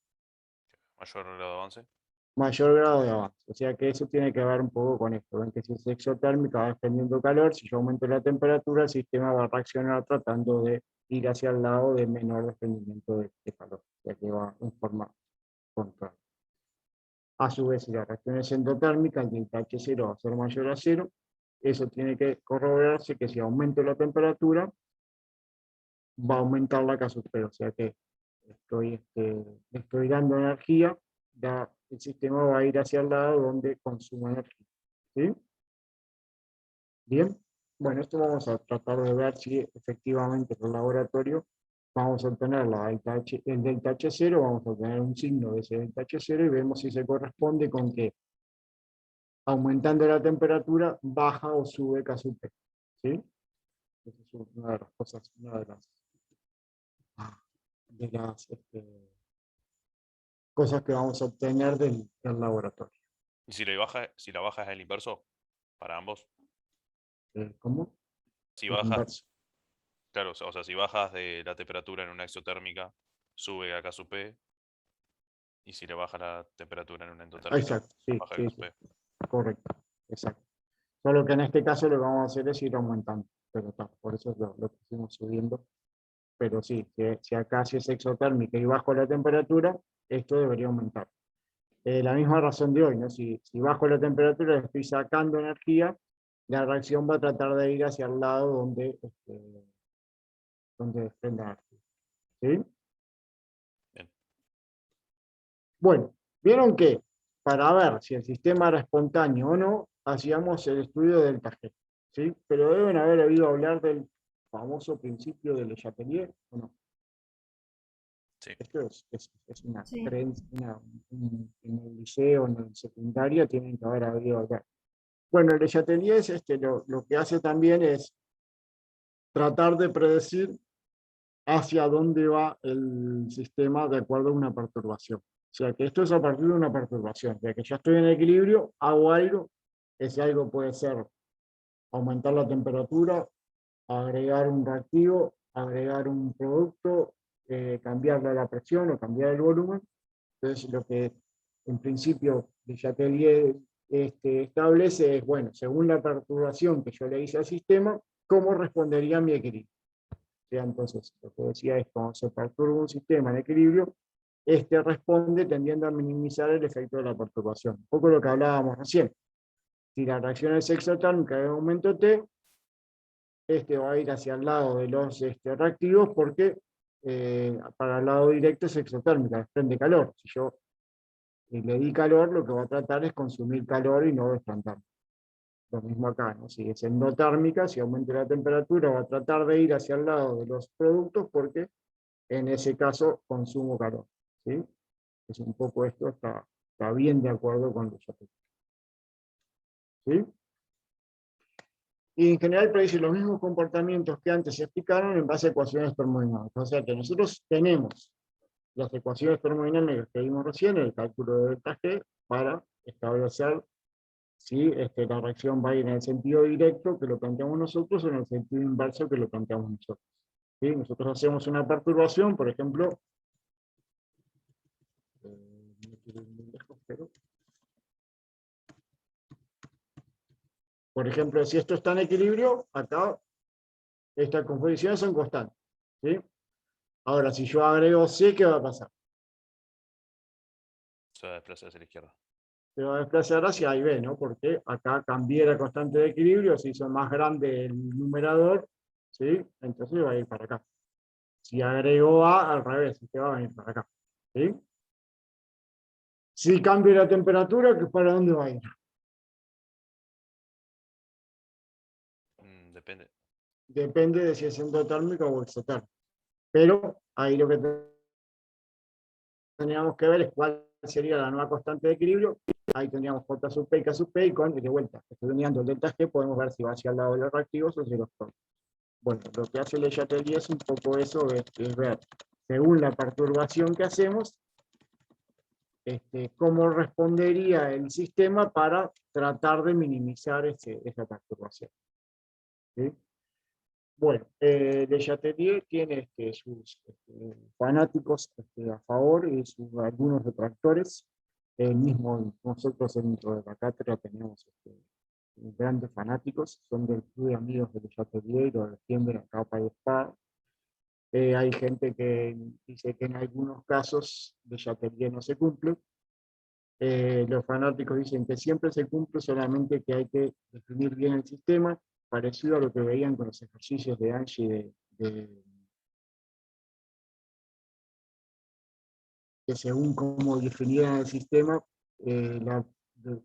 Mayor grado de avance. Mayor grado de avance. O sea que eso tiene que ver un poco con esto. Ven que si es exotérmica va expendiendo calor, si yo aumento la temperatura, el sistema va a reaccionar tratando de ir hacia el lado de menor desprendimiento de calor. O sea que va en forma contraria. A su vez, si la reacción es endotérmica, el delta H0 va a ser mayor a 0. Eso tiene que corroborarse que si aumento la temperatura, va a aumentar la K sub P. O sea que estoy dando energía, el sistema va a ir hacia el lado donde consuma energía. ¿Sí? Bien. Bueno, esto vamos a tratar de ver si efectivamente en el laboratorio vamos a obtener el delta H0, vamos a obtener un signo de ese delta H0 y vemos si se corresponde con que aumentando la temperatura baja o sube K sub P. ¿Sí? Esa es una de las cosas, una de las cosas que vamos a obtener del laboratorio. Y si la baja es el inverso, para ambos. ¿Cómo? Si El bajas, inverso. claro, o sea, si bajas de la temperatura en una exotérmica, sube a K sub P. Y si le baja la temperatura en una endotérmica, Exacto, sí, baja el sí, QP. correcto, exacto. Solo que en este caso lo que vamos a hacer es ir aumentando, pero está, por eso lo pusimos subiendo. Pero sí, si acá si es exotérmica y bajo la temperatura, esto debería aumentar. La misma razón de hoy, ¿no? Si bajo la temperatura estoy sacando energía, la reacción va a tratar de ir hacia el lado donde desprenda energía. ¿Sí? Bien. Bueno, vieron que para ver si el sistema era espontáneo o no, hacíamos el estudio del G. ¿Sí? Pero deben haber oído hablar del famoso principio de Le Chatelier, ¿o no? Sí. Esto es una Sí. creencia, en el liceo, en el secundario, tienen que haber oído hablar. Bueno, el Le Chatelier es lo que hace también es tratar de predecir hacia dónde va el sistema de acuerdo a una perturbación. O sea que esto es a partir de una perturbación. Ya que ya estoy en equilibrio, hago algo. Ese algo puede ser aumentar la temperatura, agregar un reactivo, agregar un producto, cambiarle la presión o cambiar el volumen. Entonces lo que en principio Le Chatelier establece es, bueno, según la perturbación que yo le hice al sistema, cómo respondería mi equilibrio. O sea, entonces, lo que decía es, cuando se perturba un sistema en equilibrio, responde tendiendo a minimizar el efecto de la perturbación. Un poco lo que hablábamos recién. Si la reacción es exotérmica de aumento T, va a ir hacia el lado de los reactivos porque para el lado directo es exotérmica, desprende calor. Si yo le di calor, lo que va a tratar es consumir calor y no desprender. Lo mismo acá, ¿no? Si es endotérmica, si aumenta la temperatura, va a tratar de ir hacia el lado de los productos porque en ese caso consumo calor. ¿Sí? Es un poco esto, está bien de acuerdo con los chapitres. ¿Sí? Y en general predice los mismos comportamientos que antes se explicaron en base a ecuaciones termodinámicas. O sea que nosotros tenemos las ecuaciones termodinámicas que vimos recién, el cálculo de delta G, para establecer si la reacción va a ir en el sentido directo que lo planteamos nosotros o en el sentido inverso que lo planteamos nosotros. ¿Sí? Nosotros hacemos una perturbación, por ejemplo, no quiero ir muy lejos, pero por ejemplo, si esto está en equilibrio, acá estas composiciones son constantes. ¿Sí? Ahora, si yo agrego C, ¿qué va a pasar? Se va a desplazar hacia la izquierda. Se va a desplazar hacia A y B, ¿no? Porque acá cambié la constante de equilibrio, se hizo más grande el numerador, ¿sí? Entonces va a ir para acá. Si agrego A, al revés, este va a venir para acá. ¿Sí? Si cambio la temperatura, ¿para dónde va a ir? Depende. Depende de si es endotérmica o exotérmica. Pero ahí lo que teníamos que ver es cuál sería la nueva constante de equilibrio. Ahí teníamos J sub P y K sub P, y con de vuelta, estudiando el delta G, podemos ver si va hacia el lado de los reactivos o hacia los productos. Bueno, lo que hace Le Chatelier es un poco eso, es ver, según la perturbación que hacemos, cómo respondería el sistema para tratar de minimizar esa perturbación. ¿Sí? Bueno, Le Chatelier tiene sus fanáticos a favor y algunos detractores. Mismo nosotros dentro de la cátedra tenemos grandes fanáticos, son del club de amigos de Le Chatelier y lo defienden a capa y espada. Hay gente que dice que en algunos casos Le Chatelier no se cumple. Los fanáticos dicen que siempre se cumple, solamente que hay que definir bien el sistema, parecido a lo que veían con los ejercicios de Angie que según cómo definieran el sistema,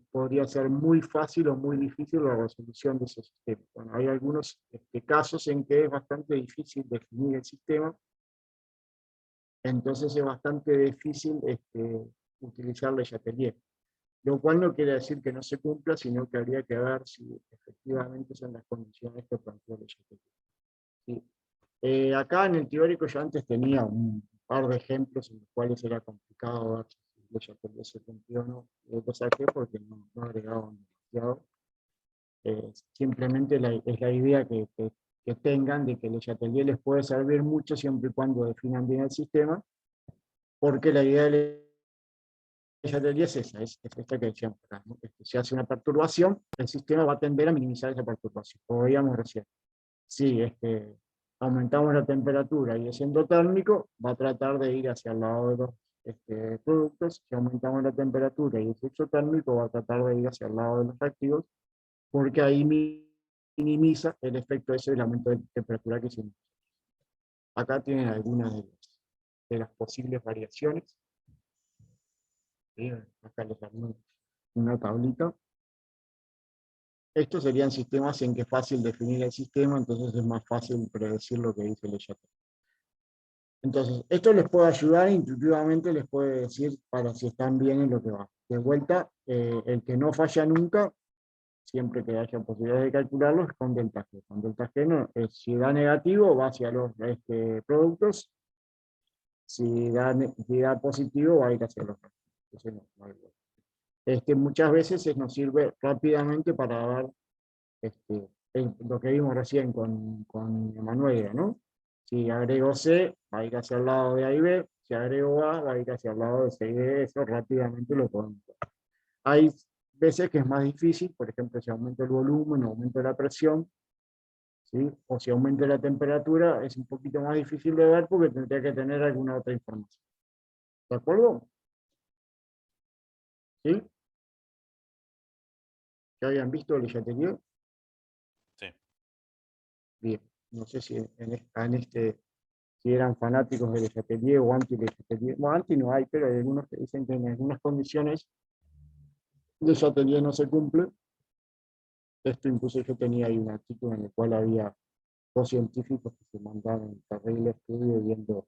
podría ser muy fácil o muy difícil la resolución de ese sistema. Bueno, hay algunos casos en que es bastante difícil definir el sistema, entonces es bastante difícil utilizar Le Chatelier. Lo cual no quiere decir que no se cumpla, sino que habría que ver si efectivamente son las condiciones que planteó Le Chatelier. ¿Sí? Acá en el teórico yo antes tenía un par de ejemplos en los cuales era complicado ver si Le Chatelier se cumplió o no. Lo saqué porque no agregaban demasiado. Simplemente es la idea que tengan de que Le Chatelier les puede servir mucho siempre y cuando definan bien el sistema, porque la idea de Letelier es esa, es esta que decíamos acá, ¿no? Si hace una perturbación, el sistema va a tender a minimizar esa perturbación, como veíamos recién. Si aumentamos la temperatura y es endotérmico, va a tratar de ir hacia el lado de los productos. Si aumentamos la temperatura y es exotérmico, va a tratar de ir hacia el lado de los reactivos, porque ahí minimiza el efecto ese del aumento de temperatura que hicimos. Acá tienen algunas de las posibles variaciones. ¿Sí? Acá les armé una tablita. Estos serían sistemas en que es fácil definir el sistema, entonces es más fácil predecir lo que dice el EJT. Entonces, esto les puede ayudar, intuitivamente les puede decir para si están bien en lo que va. De vuelta, el que no falla nunca, siempre que haya posibilidades de calcularlo, es con delta G. Con delta G, no, si da negativo, va hacia los productos. Si da positivo, va a ir hacia los reactivos. Entonces, no hay vuelta. Muchas veces nos sirve rápidamente para dar lo que vimos recién con Emanuela, ¿no? Si agrego C, va a ir hacia el lado de A y B. Si agrego A, va a ir hacia el lado de C y D. Eso rápidamente lo podemos ver. Hay veces que es más difícil, por ejemplo, si aumento el volumen, aumento la presión, ¿sí? O si aumenta la temperatura, es un poquito más difícil de ver porque tendría que tener alguna otra información. ¿De acuerdo? ¿Sí? ¿Ya habían visto el Letelier? Sí. Bien. No sé si si eran fanáticos del Letelier o anti-Letelier. Bueno, anti no hay, pero hay algunos que dicen que en algunas condiciones el Letelier no se cumple. Esto incluso yo tenía ahí un artículo en el cual había dos científicos que se mandaron un terrible estudio viendo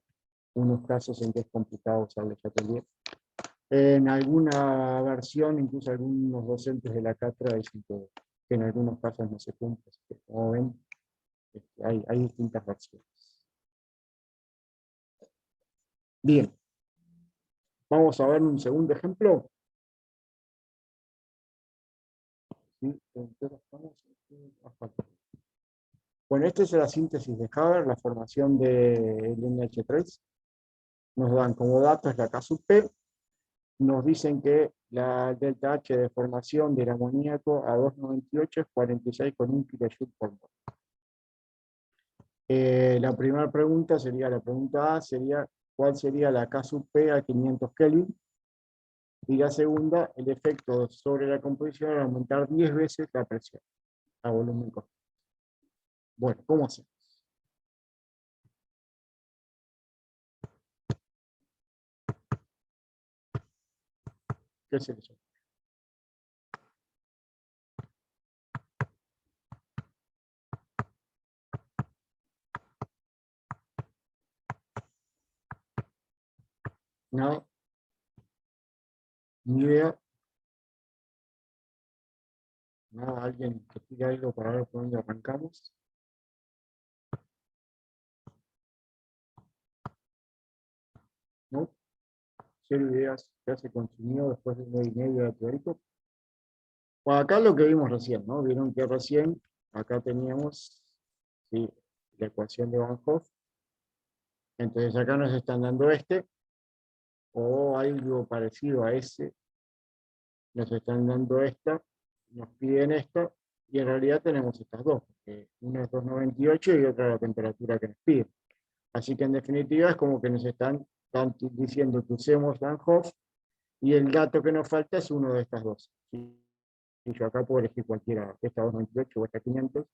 unos casos en que es complicado usar el Letelier. En alguna versión, incluso algunos docentes de la cátedra dicen que en algunos casos no se cumple. Así que, como ven, hay distintas versiones. Bien. Vamos a ver un segundo ejemplo. ¿Sí? Bueno, esta es la síntesis de Haber, la formación del NH3. Nos dan como datos la K sub P. Nos dicen que la delta H de formación del amoníaco a 2,98 es 46,1 kJ por mol. La primera pregunta sería, la pregunta A sería, ¿cuál sería la K sub P a 500 Kelvin? Y la segunda, el efecto sobre la composición al aumentar 10 veces la presión a volumen constante. Bueno, ¿cómo hacemos? ¿Qué es eso? No, ni idea. Nada, alguien que tire algo para ver por dónde arrancamos. ¿No? 0 ideas ya se consumió después de 1,5 de teórico. Bueno, acá lo que vimos recién, ¿no? Vieron que recién acá teníamos, ¿sí?, la ecuación de Van Hoff. Entonces acá nos están dando o algo parecido a ese. Nos están dando esta, nos piden esta, y en realidad tenemos estas dos. Una es 2,98 y otra la temperatura que nos piden. Así que en definitiva es como que nos están diciendo que usemos Van Hoff, y el dato que nos falta es uno de estas dos. Y yo acá puedo elegir cualquiera, esta 2,98 o esta 500,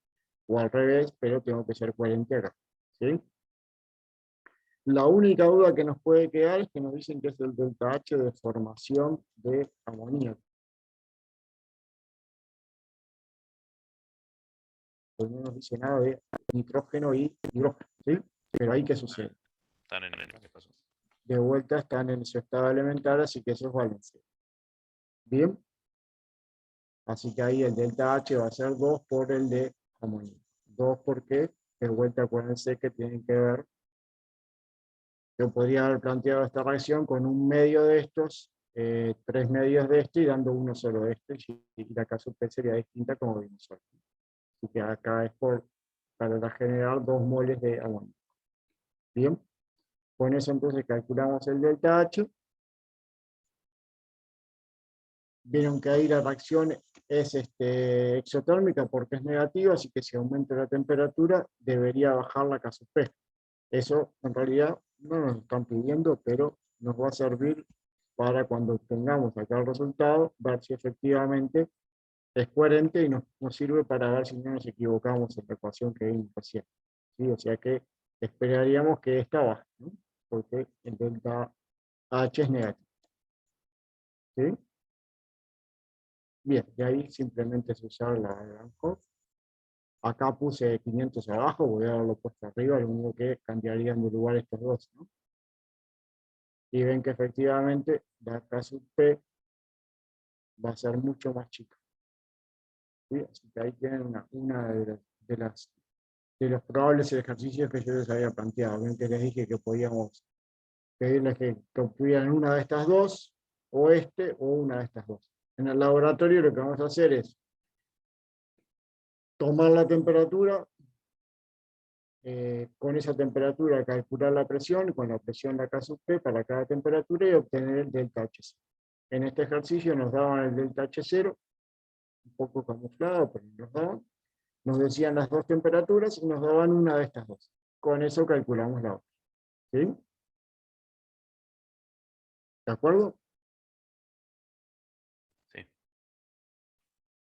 o al revés, pero tengo que ser coherente acá. ¿Sí? La única duda que nos puede quedar es que nos dicen que es el delta H de formación de amoníaco. No nos dice nada de nitrógeno y hidrógeno, ¿sí? Pero ahí, ¿qué sucede? Están en el. ¿Qué pasó? De vuelta están en su estado elemental, así que eso es valencia. ¿Bien? Así que ahí el delta H va a ser 2 por el de amoníaco. 2 porque, de vuelta, acuérdense que tienen que ver. Yo podría haber planteado esta reacción con un medio de estos, 3 medios de este y dando uno solo de este, y la K sub P sería distinta como vimos hoy. Así que acá es para generar 2 moles de amoníaco. Bien, con eso entonces calculamos el delta H. Vieron que ahí la reacción es exotérmica porque es negativa, así que si aumenta la temperatura debería bajar la K sub P. Eso en realidad no nos están pidiendo, pero nos va a servir para cuando tengamos acá el resultado, ver si efectivamente es coherente y nos sirve para ver si no nos equivocamos en la ecuación que vimos recién. ¿Sí? O sea que esperaríamos que esta baje, ¿no? Porque el delta H es negativo. ¿Sí? Bien, y ahí simplemente es usar la blanco. Acá puse 500 abajo, voy a haberlo puesto arriba, lo único que cambiarían de lugar estos dos, ¿no? Y ven que efectivamente la K sub P va a ser mucho más chica. ¿Sí? Así que ahí tienen una de los probables ejercicios que yo les había planteado. Ven que les dije que podíamos pedirles que obtuvieran una de estas dos, o una de estas dos. En el laboratorio lo que vamos a hacer es tomar la temperatura, con esa temperatura calcular la presión, con la presión la K sub P para cada temperatura y obtener el delta H0. En este ejercicio nos daban el delta H0, un poco camuflado, pero nos daban. Nos decían las dos temperaturas y nos daban una de estas dos. Con eso calculamos la otra. ¿Sí? ¿De acuerdo? Sí.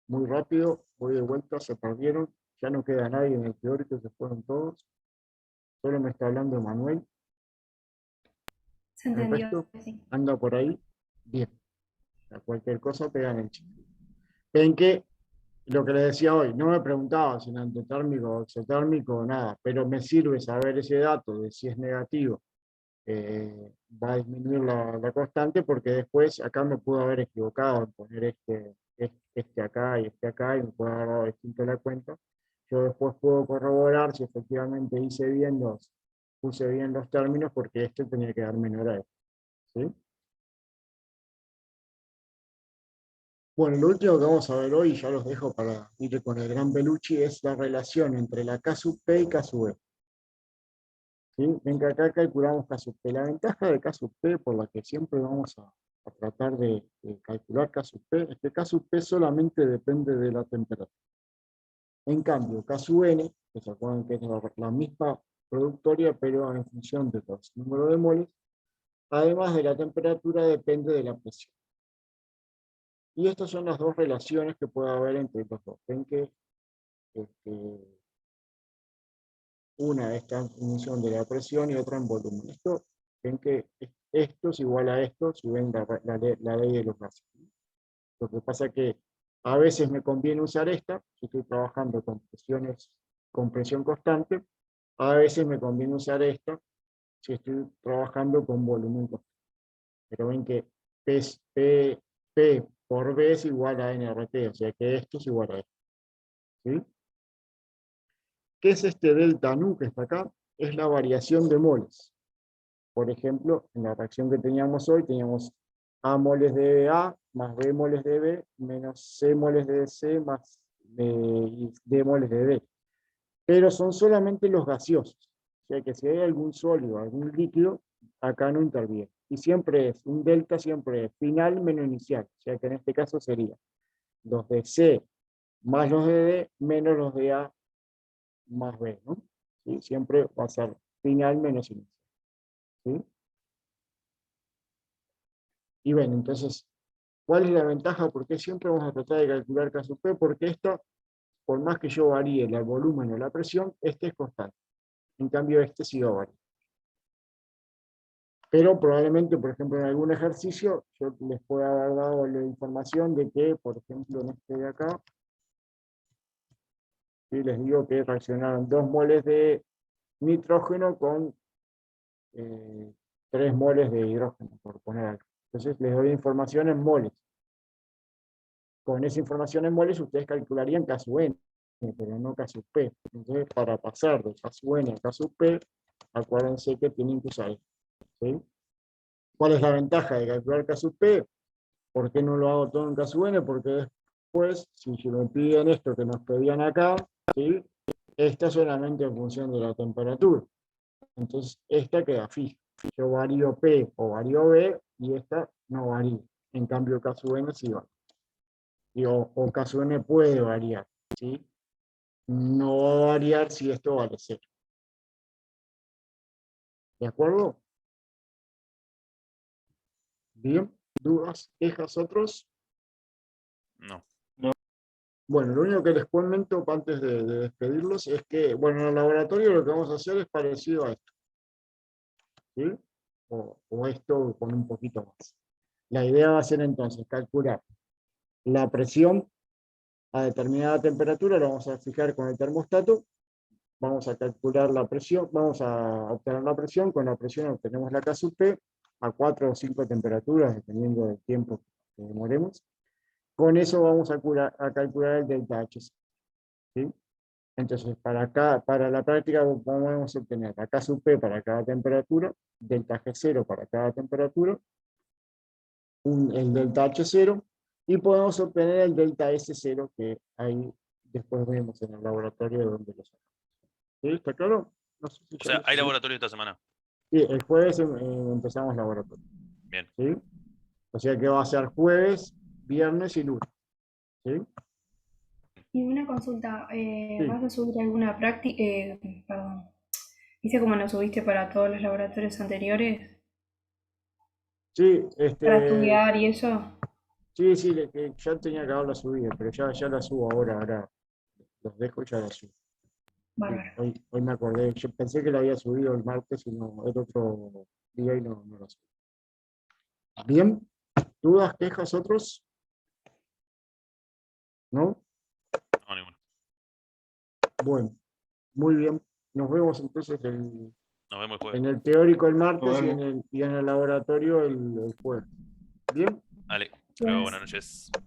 Muy rápido, voy de vuelta, se perdieron. Ya no queda nadie en el teórico, se fueron todos. Solo me está hablando Manuel. Se El entendió, resto sí. anda por ahí. Bien. A cualquier cosa pegan el chico. Ven que lo que les decía hoy, no me preguntaba si era endotérmico o exotérmico o nada, pero me sirve saber ese dato de si es negativo. Va a disminuir la constante porque después acá me pudo haber equivocado en poner este acá y me puede haber dado distinto la cuenta. Yo después puedo corroborar si efectivamente puse bien los términos porque este tenía que dar menor a este. ¿Sí? Bueno, lo último que vamos a ver hoy, ya los dejo para ir con el gran Bellucci, es la relación entre la K sub P y K sub E. ¿Sí? Ven que acá calculamos K sub P. La ventaja de K sub P, por la que siempre vamos a tratar de calcular K sub P, es que K sub P solamente depende de la temperatura. En cambio, K sub N, que se acuerdan que es la misma productoria, pero en función de los números de moles, además de la temperatura, depende de la presión. Y estas son las dos relaciones que puede haber entre los dos. Ven que una está en función de la presión y otra en volumen. Ven que esto es igual a esto si ven la ley de los gases. Lo que pasa es que a veces me conviene usar esta, si estoy trabajando con presión constante, a veces me conviene usar esta, si estoy trabajando con volumen constante. Pero ven que P por B es igual a NRT, o sea que esto es igual a esto. ¿Sí? ¿Qué es este delta nu que está acá? Es la variación de moles. Por ejemplo, en la reacción que teníamos hoy, teníamos A moles de A más B moles de B menos C moles de C más D moles de D. Pero son solamente los gaseosos. O sea que si hay algún sólido, algún líquido, acá no interviene. Y siempre es, un delta siempre es final menos inicial. O sea que en este caso sería los de C más los de D menos los de A más B, ¿no? ¿Sí? Siempre va a ser final menos inicial. ¿Sí? Y bueno, entonces, ¿cuál es la ventaja? Porque siempre vamos a tratar de calcular K sub P, porque esta, por más que yo varíe el volumen o la presión, este es constante. En cambio, este sí va a variar. Pero probablemente, por ejemplo, en algún ejercicio, yo les pueda haber dado la información de que, por ejemplo, en este de acá, ¿sí? Les digo que reaccionaron 2 moles de nitrógeno con 3 moles de hidrógeno, por poner algo. Entonces les doy información en moles. Con esa información en moles ustedes calcularían K sub N, pero no K sub P. Entonces, para pasar de K sub N a K sub P, acuérdense que tienen que usar esto. ¿Sí? ¿Cuál es la ventaja de calcular K sub P? ¿Por qué no lo hago todo en K sub N? Porque después, si me piden esto que nos pedían acá, ¿sí? Esta solamente en función de la temperatura. Entonces, esta queda fija. Yo varío P o varío B y esta no varía. En cambio, K sub N sí va. Y o caso n puede variar, ¿sí? No va a variar si esto vale 0. ¿De acuerdo? Bien, dudas, quejas, otros. No. Bueno, lo único que les comento antes de despedirlos es que, bueno, en el laboratorio lo que vamos a hacer es parecido a esto, ¿sí? O esto con un poquito más. La idea va a ser entonces calcular la presión a determinada temperatura, la vamos a fijar con el termostato, vamos a calcular la presión, vamos a obtener la presión, con la presión obtenemos la K sub P a 4 o 5 temperaturas, dependiendo del tiempo que demoremos. Con eso vamos a calcular el delta H. ¿Sí? Entonces, para la práctica vamos a obtener la K sub P para cada temperatura, delta G0 para cada temperatura, el delta H0, y podemos obtener el delta S0, que ahí después vemos en el laboratorio de donde lo sacamos. ¿Sí? ¿Está claro? No sé si O ya sea, lo hay subí. laboratorio esta semana. Sí, el jueves empezamos laboratorio. Bien. ¿Sí? O sea que va a ser jueves, viernes y lunes. ¿Sí? Y una consulta, Sí. ¿vas a subir alguna práctica? Perdón. ¿Viste cómo lo subiste para todos los laboratorios anteriores? Sí, Para estudiar y eso. sí, ya tenía que haberla subido, pero ya la subo ahora los dejo y ya la subo. Sí, Bárbaro. hoy me acordé, yo pensé que la había subido el martes y no, el otro día y no la subí. Bien, ¿dudas, quejas, otros? ¿No? No, ninguno. Bueno, muy bien. Nos vemos entonces Nos vemos el jueves. en el teórico el martes Nos y vemos. en el laboratorio el jueves. Bien. Dale. Hasta luego, Buenas. buenas noches.